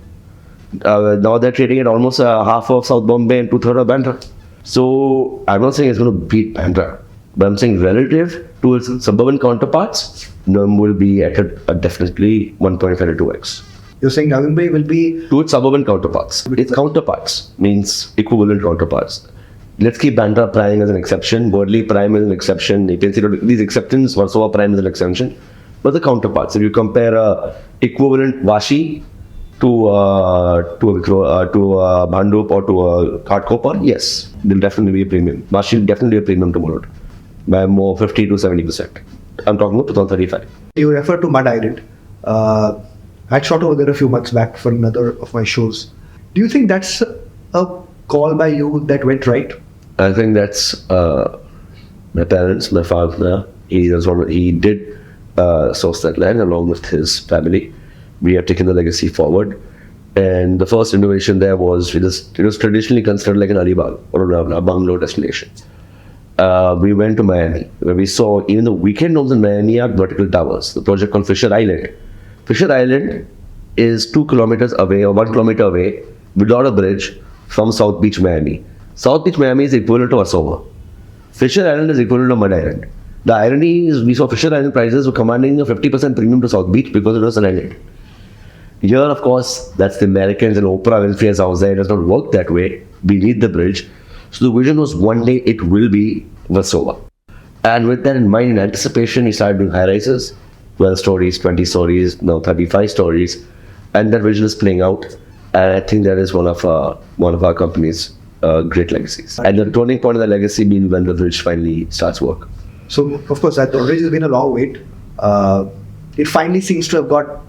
Now they're trading at almost half of South Bombay and 2/3 of Bandra. So I'm not saying it's going to beat Bandra, but I'm saying relative to its suburban counterparts, Navi will be at a definitely 1.5 to 2x. You're saying Navi Mumbai will be... To its suburban counterparts. Its counterparts means equivalent counterparts. Let's keep Bandra Prime as an exception, Worli Prime as an exception, you can see these exceptions, Warsaw Prime is an exception. But the counterparts, if you compare equivalent Vashi to Bhandup or to Ghatkopar, yes, there'll definitely be a premium. Vashi will definitely be a premium tomorrow by more 50 to 70%. I'm talking about 2035. You refer to Mud Island. I had shot over there a few months back for another of my shows. Do you think that's a call by you that went right? I think that's my parents, my father. He did source that land along with his family. We have taken the legacy forward, and the first innovation there was it was traditionally considered like an Alibag or a bungalow destination. We went to Miami, where we saw even the weekend homes in Miami are vertical towers. The project called Fisher Island. Fisher Island is 2 kilometers away or 1 kilometer away without a bridge from South Beach, Miami. South Beach, Miami is equivalent to Warsaw. Fisher Island is equivalent to Mud Island. The irony is we saw Fisher Island prices were commanding a 50% premium to South Beach because it was an island. Here, of course, that's the Americans and Oprah Winfrey's house there. It does not work that way. We need the bridge. So the vision was one day it will be Warsaw. And with that in mind, in anticipation, we started doing high rises, 12 stories, 20 stories, now 35 stories. And that vision is playing out. And I think that is one of our company's great legacies. And the turning point of the legacy being when the bridge finally starts work. So, of course, that bridge has been a long wait. It finally seems to have got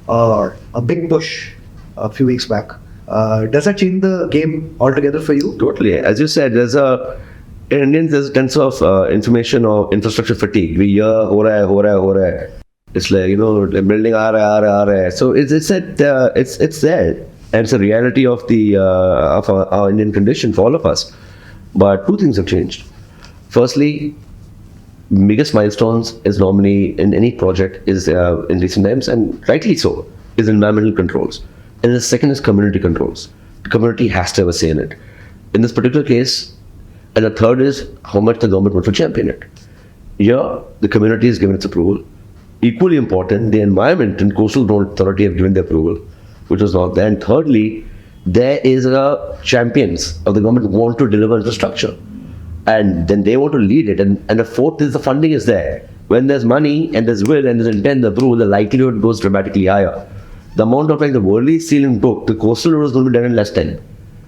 a big push a few weeks back. Does that change the game altogether for you? Totally. As you said, in Indians, there's a sense of information or infrastructure fatigue. We hear, ho raha hai. It's like, the building aa raha hai. So it's there. And it's a reality of our Indian condition for all of us. But two things have changed. Firstly, biggest milestones is normally in any project is in recent times, and rightly so, is environmental controls. And the second is community controls. The community has to have a say in it. In this particular case, and the third is how much the government wants to champion it. Here, the community has given its approval. Equally important, the environment and coastal zone authority have given the approval, which was not there. And thirdly, there is champions of the government who want to deliver infrastructure. And then they want to lead it. And the fourth is the funding is there. When there's money and there's will and there's intent, the approval, the likelihood goes dramatically higher. The amount of like the Worli ceiling book, the coastal road is going to be done in less 10.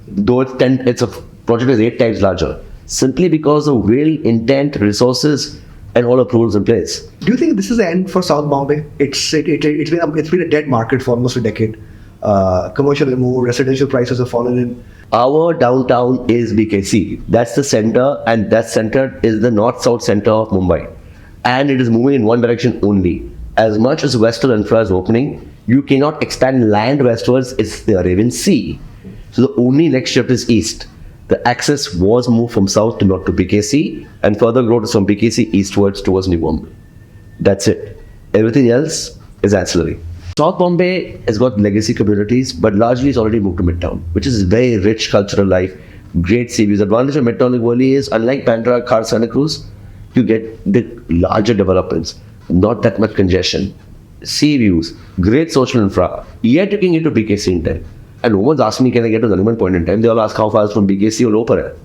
Though it's a project is 8 times larger. Simply because of will, intent, resources, and all approvals in place. Do you think this is the end for South Bombay? It's been a dead market for almost a decade. Commercial removed, residential prices have fallen in. Our downtown is BKC. That's the center, and that center is the north-south center of Mumbai. And it is moving in one direction only. As much as western infra is opening, you cannot expand land westwards, it's the Arabian Sea. So the only next shift is east. The access was moved from south to north to BKC, and further growth is from BKC eastwards towards Navi Mumbai. That's it. Everything else is ancillary. South Bombay has got legacy communities, but largely it's already moved to Midtown, which is very rich cultural life, great sea views. The advantage of Midtown like Worli is, unlike Bandra, Khar, Santa Cruz, you get the larger developments, not that much congestion, sea views, great social infra. Yet you can get to BKC in time. And no one's asked me, can I get to Navi Mumbai point in time? They all ask how far is from BKC or lower.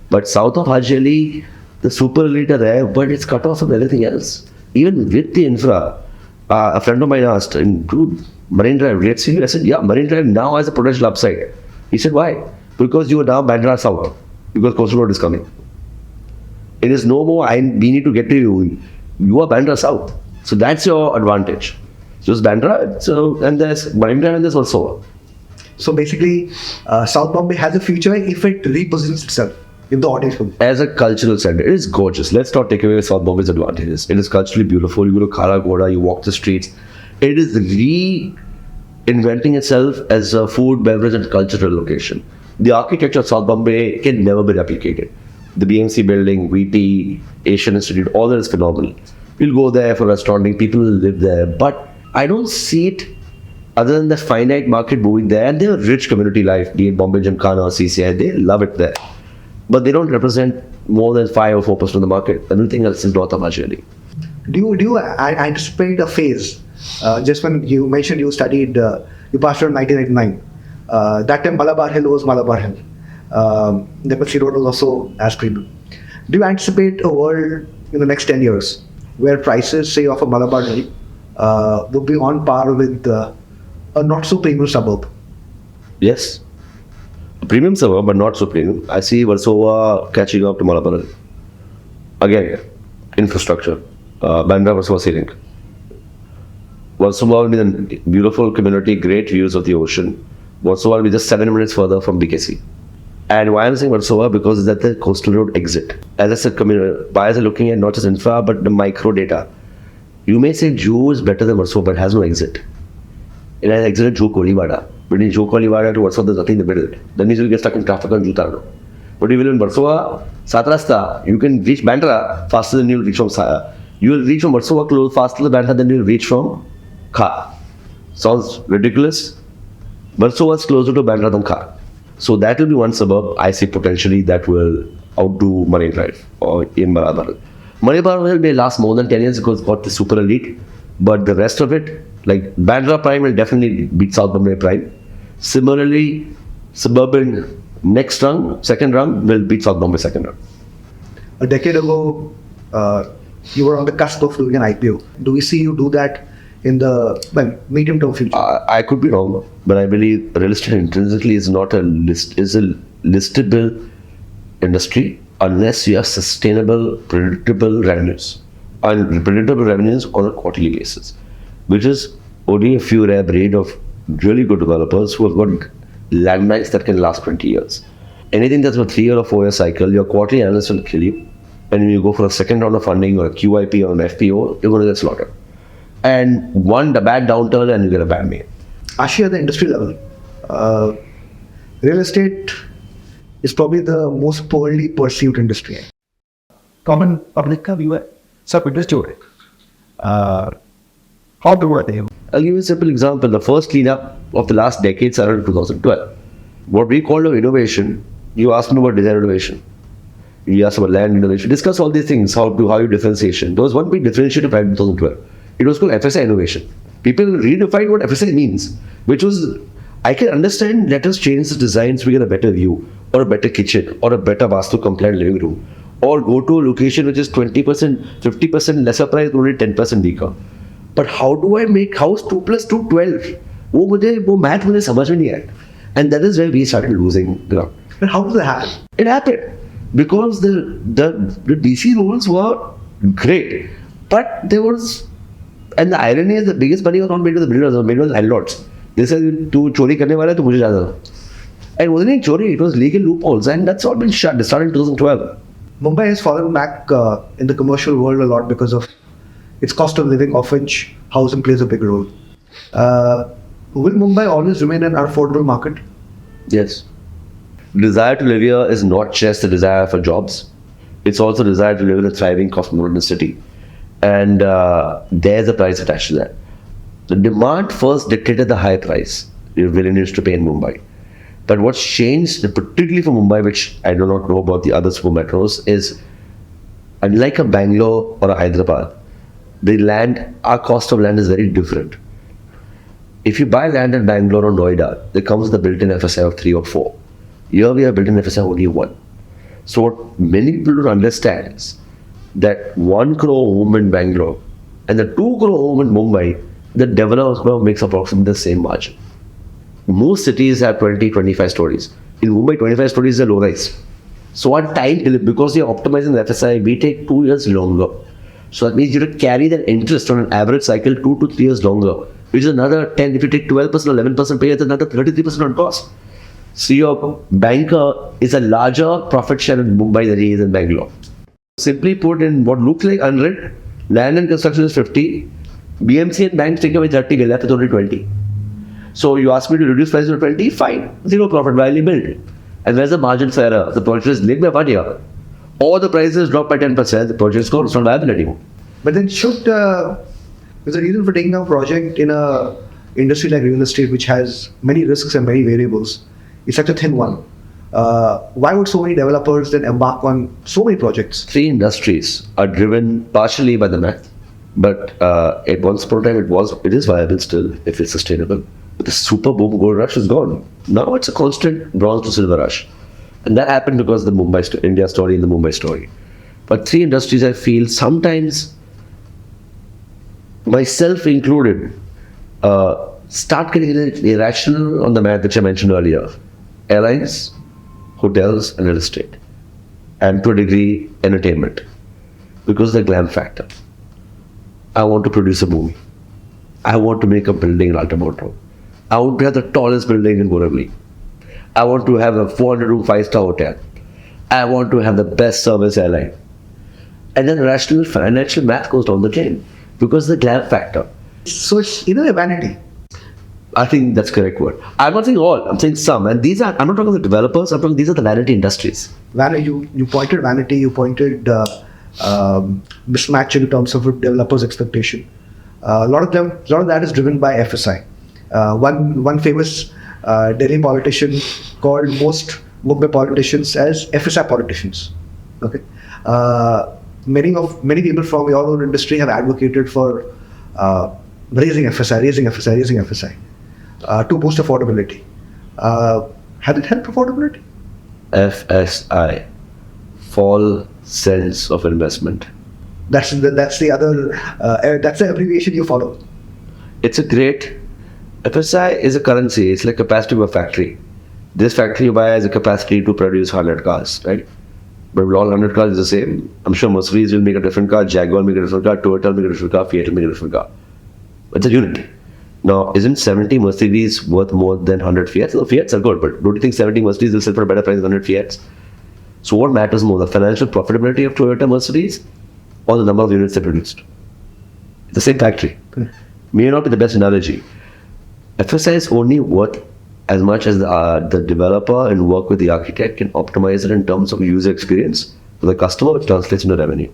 But south of Haji Ali, the super elite are there, but it's cut off from everything else. Even with the infra, a friend of mine asked, dude, Marine Drive, let's see. I said, yeah, Marine Drive now has a potential upside. He said, why? Because you are now Bandra South, because Coastal Road is coming. It is no more, we need to get to you. You are Bandra South. So that's your advantage. So it's Bandra, and there's Bandra and there's also. So basically, South Bombay has a future if it repositions itself in the audience. As a cultural center, it is gorgeous. Let's not take away South Bombay's advantages. It is culturally beautiful. You go to Khala Goda, you walk the streets. It is reinventing itself as a food, beverage, and cultural location. The architecture of South Bombay can never be replicated. The BMC building, VT, Asian Institute, all that is phenomenal. We'll go there for restauranting, people will live there. But I don't see it other than the finite market moving there. And they have rich community life, be it Bombay Gymkhana or CCI, they love it there. But they don't represent more than 5 or 4% of the market. Everything else is North really. Do you anticipate a phase? Just when you mentioned you studied, you passed out in 1999. That time Malabar Hill was Malabar Hill. The Pepsi Road was also as premium. Do you anticipate a world in the next 10 years where prices, say, of a Malabar Hill would be on par with a not so premium suburb? Yes. A premium suburb, but not so premium. I see Versova catching up to Malabar Hill. Again, infrastructure. Bandra Versova Sea Link. Versova will be a beautiful community, great views of the ocean. Versova will be just 7 minutes further from BKC. And why I'm saying Versova? Because it's at the coastal road exit. As I said, buyers are looking at not just infra, but the micro data. You may say Juhu is better than Versova, but it has no exit. It has exit at Juhu Kolivada. Between Juhu Kolivada to Versova, there's nothing in the middle. That means you'll get stuck in traffic on Jutarno. But if you live in Versova, Satrasta, you can reach Bandra faster than you'll reach from Saya. You will reach from Versova close faster than Bandra than you'll reach from Khar. Sounds ridiculous. Versova is closer to Bandra than Khar. So that will be one suburb I see potentially that will outdo Marine Drive or in Malabar. Malabar will last more than 10 years because it's got the super elite. But the rest of it, like Bandra Prime will definitely beat South Bombay Prime. Similarly, suburban next rung, second rung will beat South Bombay second rung. A decade ago, you were on the cusp of doing an IPO. Do we see you do that in the medium-term future? I could be wrong, but I believe real estate intrinsically is not a listable industry unless you have sustainable, predictable revenues. And predictable revenues on a quarterly basis, which is only a few rare breed of really good developers who have got landmarks that can last 20 years. Anything that's a 3-year or 4-year cycle, your quarterly analyst will kill you. And when you go for a second round of funding or a QIP or an FPO, you're going to get slaughtered. And the bad downturn and you get a bad May. Ashish, at the industry level, real estate is probably the most poorly perceived industry. Common public का view है सब industry हो रहे हैं. How do they? I'll give you a simple example. The first cleanup of the last decade started in 2012. What we call innovation, you asked me about design innovation. You asked about land innovation. Discuss all these things, how you differentiation. There was one big differentiator in 2012. It was called FSI innovation. People redefined what FSI means, which was, I can understand, let us change the designs, we get a better view, or a better kitchen, or a better Vastu compliant living room, or go to a location which is 20%, 50% lesser price, only 10% weaker. But how do I make house 2 plus 2 12? वो math मुझे समझ में नहीं आया. And that is where we started losing ground. But how did that happen? It happened because the DC rules were great, but there was, and the irony is the biggest money was not made with the builders, it was made with landlords. They said, "तू चोरी करने वाला है तो मुझे ज़्यादा." And it wasn't chori, it was legal loopholes, and that's all been shut. It started in 2012. Mumbai has fallen back in the commercial world a lot because of its cost of living, of which housing plays a big role. Will Mumbai always remain an affordable market? Yes. Desire to live here is not just the desire for jobs. It's also the desire to live in a thriving cosmopolitan city. And there's a price attached to that. The demand first dictated the high price your willingness to pay in Mumbai. But what's changed, particularly for Mumbai, which I do not know about the other super metros, is unlike a Bangalore or a Hyderabad, our cost of land is very different. If you buy land in Bangalore or Noida, there comes the built-in FSI of 3 or 4. Here we have built-in FSI only 1. So what many people don't understand is that 1 crore home in Bangalore and the 2 crore home in Mumbai, the developer makes approximately the same margin. Most cities have 20, 25 stories. In Mumbai, 25 stories is a low rise. So our time, because we are optimizing the FSI, we take 2 years longer. So that means you have to carry that interest on an average cycle 2 to 3 years longer, which is another 10. If you take 12% or 11% pay, it's another 33% on cost. So your banker is a larger profit share in Mumbai than he is in Bangalore. Simply put, in what looks like 100, land and construction is 50, BMC and banks take away 30, we're left with only 20. So you ask me to reduce price to 20, fine, zero profit, while you build. And where's the margin for error? The project is delayed by 1 year. Or the prices drop by 10%, the project is not viable anymore. But then there's a reason for taking a project in a industry like real estate, which has many risks and many variables. It's such a thin one. Why would so many developers then embark on so many projects? 3 industries are driven partially by the math, but at once upon a time it is viable still if it's sustainable. But the super boom gold rush is gone. Now it's a constant bronze to silver rush. And that happened because of the India story and the Mumbai story. But 3 industries I feel sometimes, myself included, start getting irrational on the math which I mentioned earlier. Airlines, hotels and real estate. And to a degree, entertainment. Because of the glam factor. I want to produce a movie. I want to make a building in Altamont. I want to have the tallest building in Borivali. I want to have a 400-room 5-star hotel. I want to have the best service airline. And then rational financial math goes down the chain because of the glam factor. So it's in a way vanity. I think that's the correct word. I'm not saying all, I'm saying some. And these are, I'm not talking about the developers, I'm talking these are the vanity industries. You pointed vanity, you pointed mismatch in terms of a developer's expectation. A lot of that is driven by FSI. One famous Delhi politician called most Mumbai politicians as FSI politicians. Okay, many people from your own industry have advocated for raising FSI to boost affordability. Has it helped affordability? FSI, fall sense of investment. That's the abbreviation you follow. It's a great. FSI is a currency. It's like capacity of a factory. This factory you buy has a capacity to produce 100 cars, right? But all 100 cars is the same. I'm sure Mercedes will make a different car, Jaguar will make a different car, Toyota will make a different car, Fiat will make a different car. It's a unit. Now, isn't 70 Mercedes worth more than 100 Fiats? No, Fiats are good, but don't you think 70 Mercedes will sell for a better price than 100 Fiats? So what matters more, the financial profitability of Toyota Mercedes or the number of units they produced? It's the same factory. May not be the best analogy. FSI is only worth as much as the developer and work with the architect can optimize it in terms of user experience for the customer, which translates into revenue.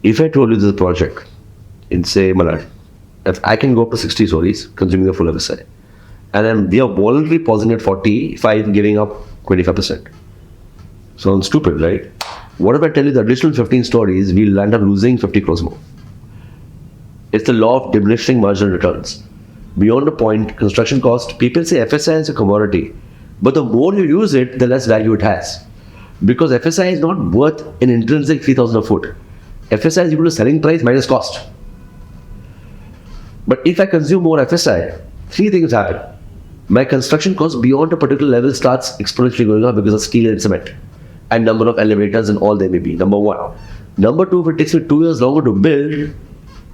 If I told you this is a project in, say, Malad, if I can go up to 60 stories consuming the full FSI, and then we are voluntarily pausing at 45, giving up 25%. Sounds stupid, right? What if I tell you the additional 15 stories, we'll end up losing 50 crores more? It's the law of diminishing marginal returns. Beyond a point, construction cost, people say FSI is a commodity, but the more you use it, the less value it has. Because FSI is not worth an intrinsic 3,000 a foot. FSI is equal to selling price minus cost. But if I consume more FSI, 3 things happen. My construction cost beyond a particular level starts exponentially going up because of steel and cement and number of elevators and all they may be, number 1. Number 2, if it takes me 2 years longer to build,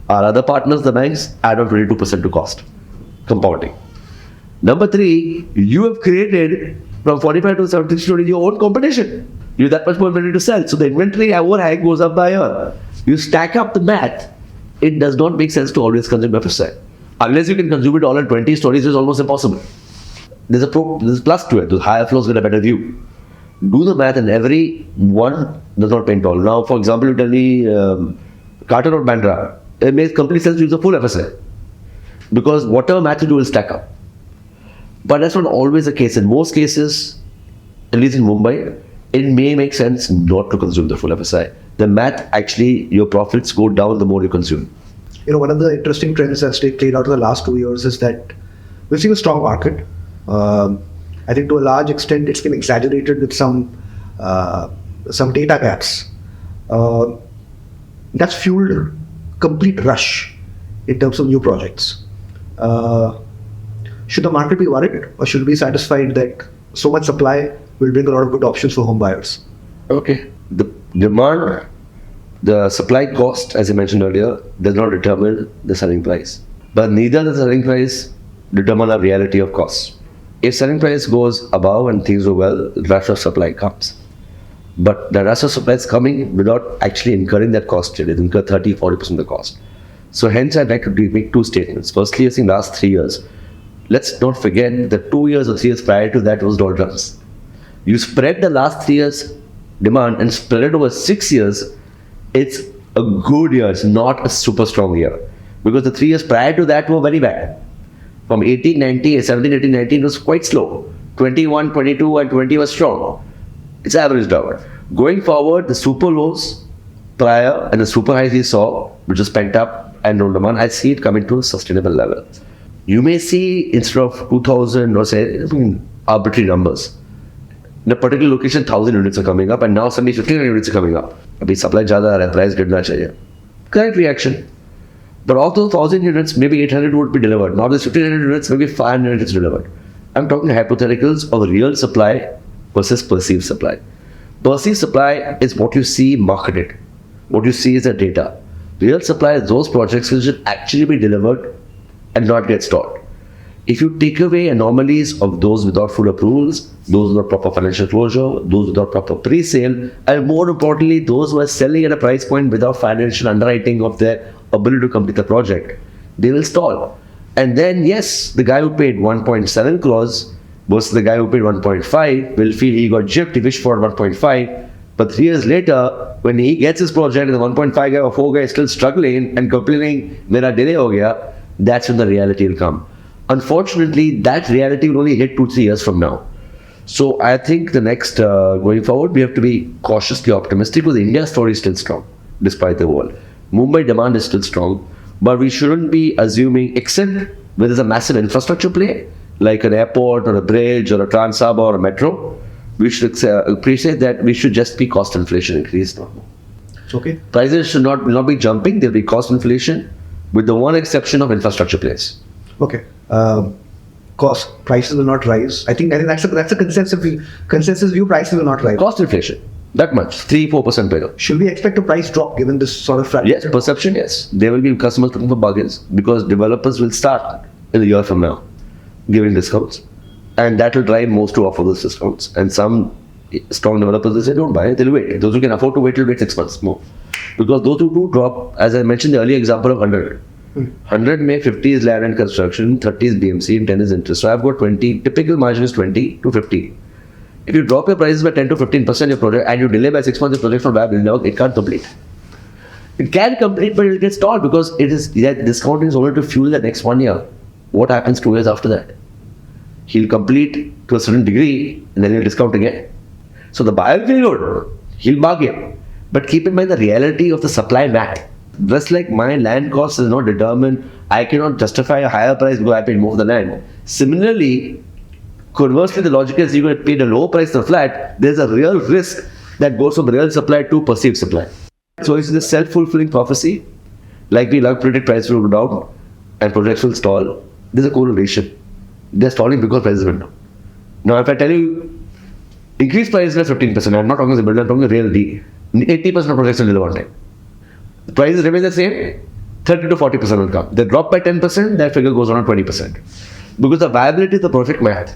our other partners, the banks, add on 22% to cost. Compounding. Number 3, you have created from 45 to 70 stories your own competition. You have that much more inventory to sell. So the inventory overhang goes up by a year. You stack up the math, it does not make sense to always consume FSI. Unless you can consume it all at 20 stories, it's almost impossible. There's a plus to it. The higher floors get a better view. Do the math and every one does not paint all. Now, for example, you tell me Carter or Bandra, it makes complete sense to use the full FSI. Because whatever math you do will stack up. But that's not always the case. In most cases, at least in Mumbai, it may make sense not to consume the full FSI. The math actually, your profits go down the more you consume. One of the interesting trends that's played out in the last 2 years is that we've seen a strong market. I think to a large extent it's been exaggerated with some data gaps. That's fueled complete rush in terms of new projects. Should the market be worried or should we be satisfied that so much supply will bring a lot of good options for home buyers. Okay. The demand, the supply cost, as I mentioned earlier, does not determine the selling price. But neither the selling price determine the reality of cost. If selling price goes above and things go well, rush of supply comes. But the rush of supply is coming without actually incurring that cost. It incur 30-40% of the cost. So hence I'd like to make two statements. Firstly, I think last 3 years. Let's not forget the 2 years or 3 years prior to that was doldrums. You spread the last 3 years demand and spread it over 6 years, it's a good year, it's not a super strong year. Because the 3 years prior to that were very bad. From 18, 19, 17, 18, 19 was quite slow. 21, 22 and 20 was strong. It's averaged out. Going forward, the super lows prior and the super highs we saw, which was pent up and no demand, I see it coming to a sustainable level. You may see instead of 2,000 or say arbitrary numbers, in a particular location 1,000 units are coming up and now suddenly 1,500 units are coming up. Abhi supply zyada hai, price gidna chahiye. Correct reaction. But of those 1,000 units, maybe 800 would be delivered. Now there's 1,500 units, maybe 500 units delivered. I'm talking hypotheticals of real supply versus perceived supply. Perceived supply is what you see marketed. What you see is the data. Real supply is those projects which should actually be delivered and not get stalled. If you take away anomalies of those without full approvals, those without proper financial closure, those without proper pre-sale, and more importantly, those who are selling at a price point without financial underwriting of their ability to complete the project, they will stall. And then, yes, the guy who paid 1.7 crores versus the guy who paid 1.5 will feel he got gypped, he wished for 1.5. But 3 years later, when he gets his project and the 1.5 guy or 4 guy is still struggling and complaining, mera delay ho gaya, that's when the reality will come. Unfortunately, that reality will only hit 2-3 years from now. So I think the next, going forward, we have to be cautiously optimistic because India's story is still strong, despite the world. Mumbai demand is still strong, but we shouldn't be assuming, except where there's a massive infrastructure play, like an airport or a bridge or a trans hub or a metro, we should appreciate that we should just be cost inflation increased. Okay. Prices should not be jumping, there'll be cost inflation, with the one exception of infrastructure plays. Okay. Cost prices will not rise. I think that's a consensus view. Prices will not rise. Cost inflation, that much, 3-4% better. Should we expect a price drop given this sort of Yes, perception, yes. There will be customers looking for bargains because developers will start in a year from now giving discounts, and that will drive most to offer those discounts. And some strong developers will say don't buy it, they'll wait. Those who can afford to wait will wait 6 months more, because those who do drop, as I mentioned the earlier example of 100. 100 may 50 is land and construction, 30 is BMC, and 10 is interest. So I've got 20. Typical margin is 20 to 50. If you drop your prices by 10 to 15% your project and you delay by 6 months your project from viable, it can't complete. It can complete, but it will get stalled because that discounting is only to fuel the next 1 year. What happens 2 years after that? He'll complete to a certain degree and then he'll discount again. So the buyer will feel good. He'll bargain. But keep in mind the reality of the supply mat. Just like my land cost is not determined, I cannot justify a higher price because I paid more for the land. Similarly, conversely, the logic is you get paid a lower price for flat, there's a real risk that goes from real supply to perceived supply. So it's this self-fulfilling prophecy. Like we love predict prices will go down and projects will stall. There's a correlation. They're stalling because prices went down. Now if I tell you increase prices by 15%, I'm not talking as a builder, I'm talking a real deal. 80% of projects will deliver on time. The prices remain the same, 30 to 40% will come. They drop by 10%, that figure goes on to 20%. Because the viability of the project math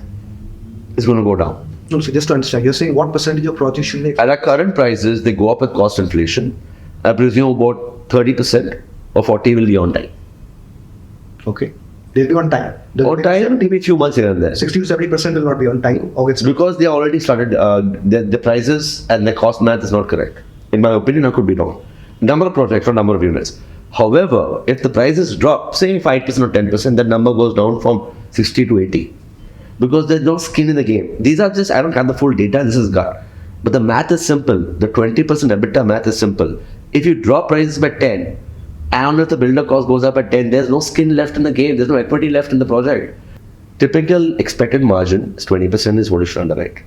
is going to go down. No, so just to understand, you're saying what percentage of projects should make? At our current prices, they go up with cost inflation. I presume about 30% or 40% will be on time. Okay. They'll be on time. On time, maybe a few months here and there. 60 to 70% will not be on time. Or it's because they already started, the prices and the cost math is not correct. In my opinion, I could be wrong. Number of projects or number of units. However, if the prices drop, say 5% or 10%, that number goes down from 60 to 80. Because there's no skin in the game. These are just, I don't have the full data, this is gut. But the math is simple. The 20% EBITDA math is simple. If you drop prices by 10, and if the builder cost goes up at 10, there's no skin left in the game, there's no equity left in the project. Typical expected margin is 20% is what you should underwrite.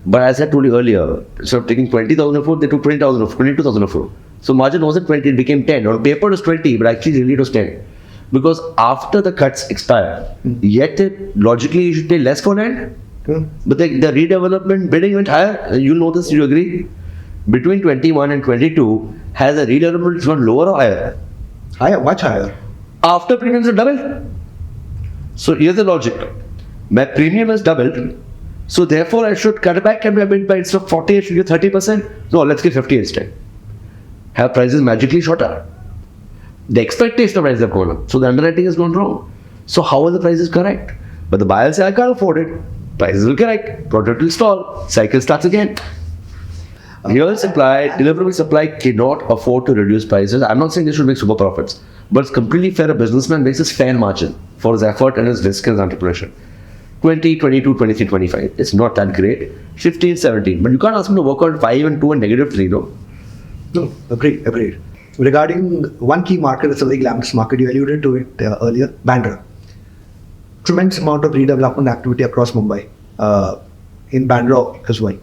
But as I told you earlier, instead of taking 20,000 for, they took 20,000 for, 22,000 for. So margin wasn't 20, it became 10. On paper it was 20, but actually really it was 10. Because after the cuts expire, yet logically you should pay less for land But the redevelopment bidding went higher. You know this, you agree? Between 21 and 22, has the redevelopment gone lower or higher? Higher, much higher. After premiums have doubled. So here's the logic. My premium has doubled. So therefore I should cut back and my bid by instead of 40, I should give 30%. No, let's give 50 instead. Have prices magically shot up. The expectation of prices have gone up. So the underwriting has gone wrong. So how are the prices correct? But the buyer say, I can't afford it. Prices will correct. Product will stall. Cycle starts again. Real supply, deliverable supply cannot afford to reduce prices. I'm not saying they should make super profits. But it's completely fair. A businessman makes his fair margin for his effort and his risk and his entrepreneurship. 20, 22, 23, 25. It's not that great. 15, 17. But you can't ask him to work on 5 and 2 and negative 3, no? No, agreed. Regarding one key market, it's a very glamorous market, you alluded to it earlier, Bandra. Tremendous amount of redevelopment activity across Mumbai, in Bandra as well.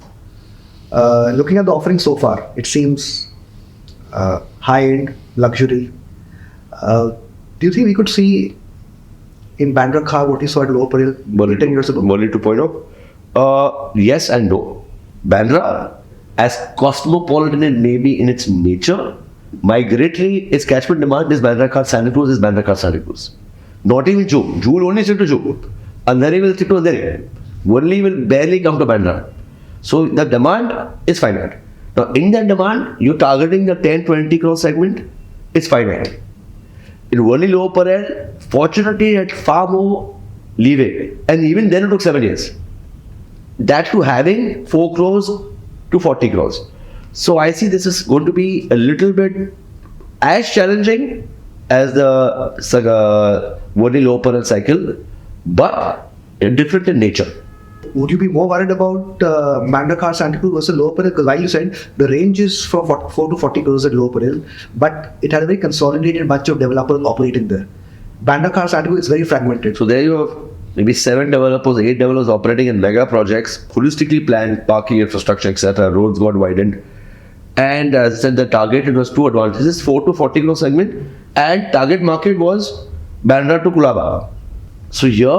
Looking at the offering so far, it seems high-end, luxury. Do you think we could see in Bandra car what you saw at Lower Parel 10 years ago? Molly 2.0? Yes and no. Bandra, as cosmopolitan it may be in its nature, migratory, its catchment demand is Bandra car Santa Cruz, is Bandra car Santa Cruz. Not even Juhu. Juhu will only stick to Juhu. Andheri will stick to Andheri. Worli will barely come to Bandra. So the demand is finite. Now in that demand, you're targeting the 10-20 crore segment, it's finite. In Worli Lower Parel, fortunately had far more leeway. And even then it took 7 years. That to having 4 crores to 40 crores. So I see this is going to be a little bit as challenging as the Worli Lower Parel cycle, but different in nature. Would you be more worried about Bandra car Santa Cruz versus Lower Parel? Because while you said the range is from 4 to 40 crores at Lower Parel, but it had a very consolidated bunch of developers operating there. Bandra car Santa Cruz is very fragmented. So there you have maybe 7 developers, 8 developers operating in mega projects, holistically planned, parking infrastructure, etc. Roads got widened. And as I said, the target, it was 2 advantages, 4 to 40 crore segment, and target market was Bandra to Kulaba. So here,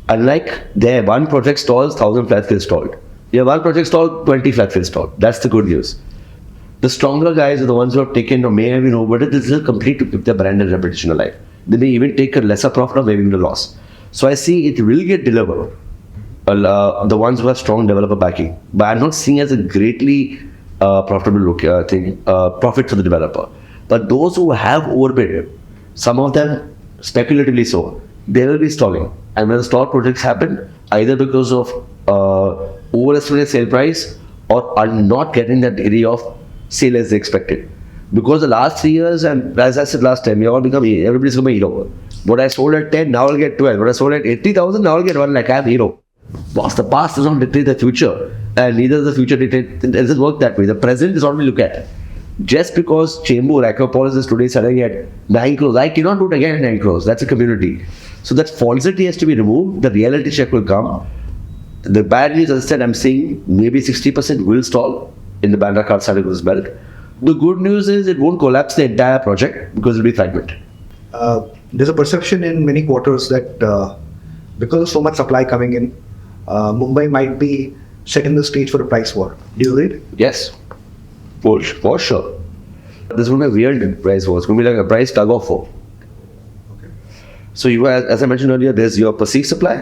unlike there, one project stalls, 1,000 flats get stalled. Here, one project stalled, 20 flats get stalled. That's the good news. The stronger guys are the ones who have taken or may have been over, but this is complete to keep their brand and reputation alive. They may even take a lesser profit or maybe even a loss. So I see it will get delivered. The ones who have strong developer backing. But I'm not seeing as a greatly profitable profit for the developer. But those who have overbid, some of them speculatively so, they will be stalling. And when the stall projects happen, either because of overestimated sale price or are not getting that degree of sale as they expected. Because the last 3 years, and as I said last time, everybody's become a hero. What I sold at 10, now I'll get 12. What I sold at 80,000, now I'll get 1 lakh. I'm a hero. Boss, the past does not dictate the future, and neither does the future dictate. It doesn't work that way. The present is what we look at. Just because Chembur, Acropolis is today selling at 9 crores, I cannot do it again at 9 crores. That's a community. So that falsity has to be removed. The reality check will come. The bad news, as I said, I'm seeing maybe 60% will stall in the Bandra car Santa Cruz belt. The good news is it won't collapse the entire project because it will be fragmented. There's a perception in many quarters that because of so much supply coming in, Mumbai might be setting the stage for a price war. Do you agree? Yes, for sure. This will be a real price war. It's going to be like a price tug of war. Okay. So you, as I mentioned earlier, there's your perceived supply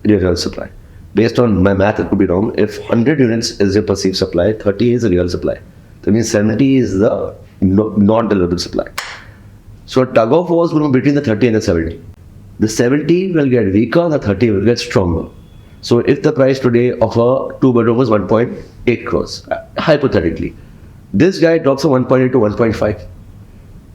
and your real supply. Based on my math, it could be wrong. If 100 units is your perceived supply, 30 is the real supply. That means 70 is the non-deliverable supply. So a tug of war is going to be between the 30 and the 70. The 70 will get weaker, the 30 will get stronger. So if the price today of a 2-bedroom was 1.8 crores, hypothetically, this guy drops from 1.8 to 1.5.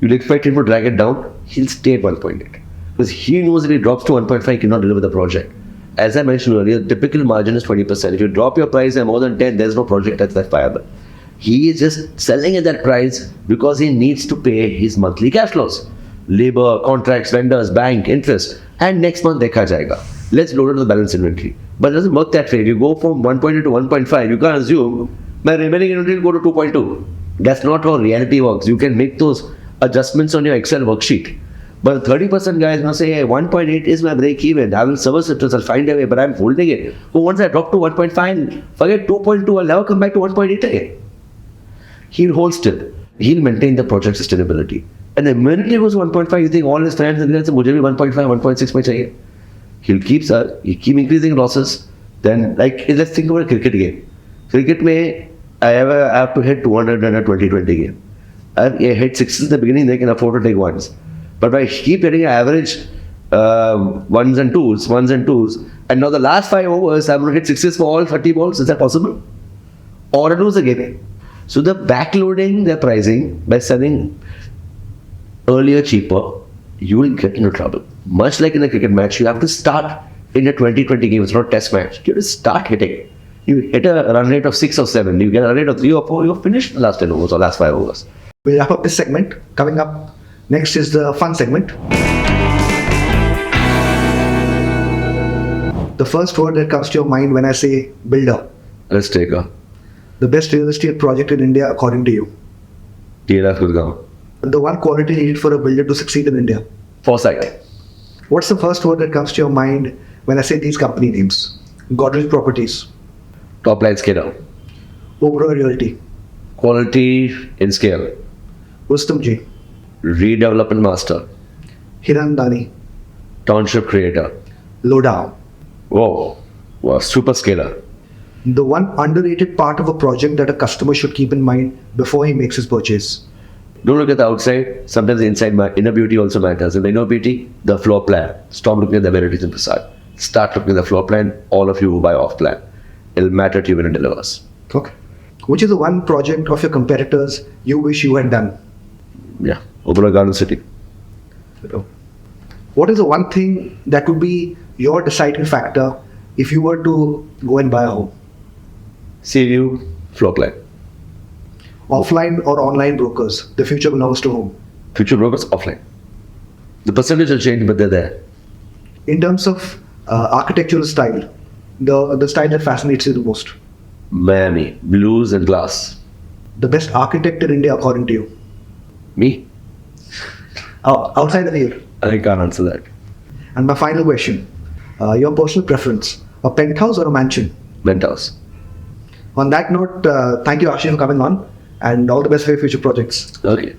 You'll expect him to drag it down, he'll stay at 1.8. Because he knows that he drops to 1.5, he cannot deliver the project. As I mentioned earlier, the typical margin is 20%. If you drop your price by more than 10, there's no project that's that viable. He is just selling at that price because he needs to pay his monthly cash flows. Labor, contracts, vendors, bank, interest, and next month dekha jayega. Let's load it to the balance inventory. But it doesn't work that way. If you go from 1.8 to 1.5, you can't assume my remaining inventory will go to 2.2. That's not how reality works. You can make those adjustments on your Excel worksheet. But the 30% guy is going to say, hey, 1.8 is my break even. I will service it, I'll find a way, but I'm holding it. But once I drop to 1.5, forget 2.2, I'll never come back to 1.8 again. He'll hold still. He'll maintain the project sustainability. And the minute he goes 1.5, you think all his friends and say, mujhe bhi 1.5, 1.6 mein chahiye. He'll keep increasing losses. Then, like, let's think about a cricket game. Cricket mein, I have to hit 200 in a 20-20 game. I hit sixes in the beginning, they can afford to take ones. But if I keep hitting average ones and twos, and now the last 5 overs, I'm going to hit sixes for all 30 balls. Is that possible? Or I lose the game. So the backloading their pricing by selling earlier, cheaper, you will get into trouble. Much like in a cricket match, you have to start in a 20-20 game. It's not a test match. You have to start hitting. You hit a run rate of 6 or 7. You get a run rate of 3 or 4. You're finished the last 10 overs or last 5 overs. We'll wrap up this segment. Coming up next is the fun segment. The first word that comes to your mind when I say builder. Let's take a The best real estate project in India according to you. TLF Gurgaon. The one quality needed for a builder to succeed in India. Foresight. What's the first word that comes to your mind when I say these company names? Godrej Properties. Top line scaler. Oberoi Realty. Quality in scale. Wisdom J. Redevelopment master. Hiran Dani. Township creator. Lowdown. Whoa. Wow. Super scaler. The one underrated part of a project that a customer should keep in mind before he makes his purchase. Don't look at the outside. Sometimes the inside, inner beauty also matters. And the inner beauty, the floor plan. Stop looking at the amenities and facade. Start looking at the floor plan. All of you who buy off plan. It'll matter to you when it delivers. Okay. Which is the one project of your competitors you wish you had done? Yeah. Oberoi Garden City. What is the one thing that would be your deciding factor if you were to go and buy a home? Sea view, floor plan. Offline or online brokers? The future belongs to whom? Future brokers, offline. The percentage will change, but they're there. In terms of architectural style, the style that fascinates you the most? Miami, blues and glass. The best architect in India according to you? Me? Outside of here. I can't answer that. And my final question, your personal preference, a penthouse or a mansion? Penthouse. On that note, thank you Ashish for coming on and all the best for your future projects. Okay.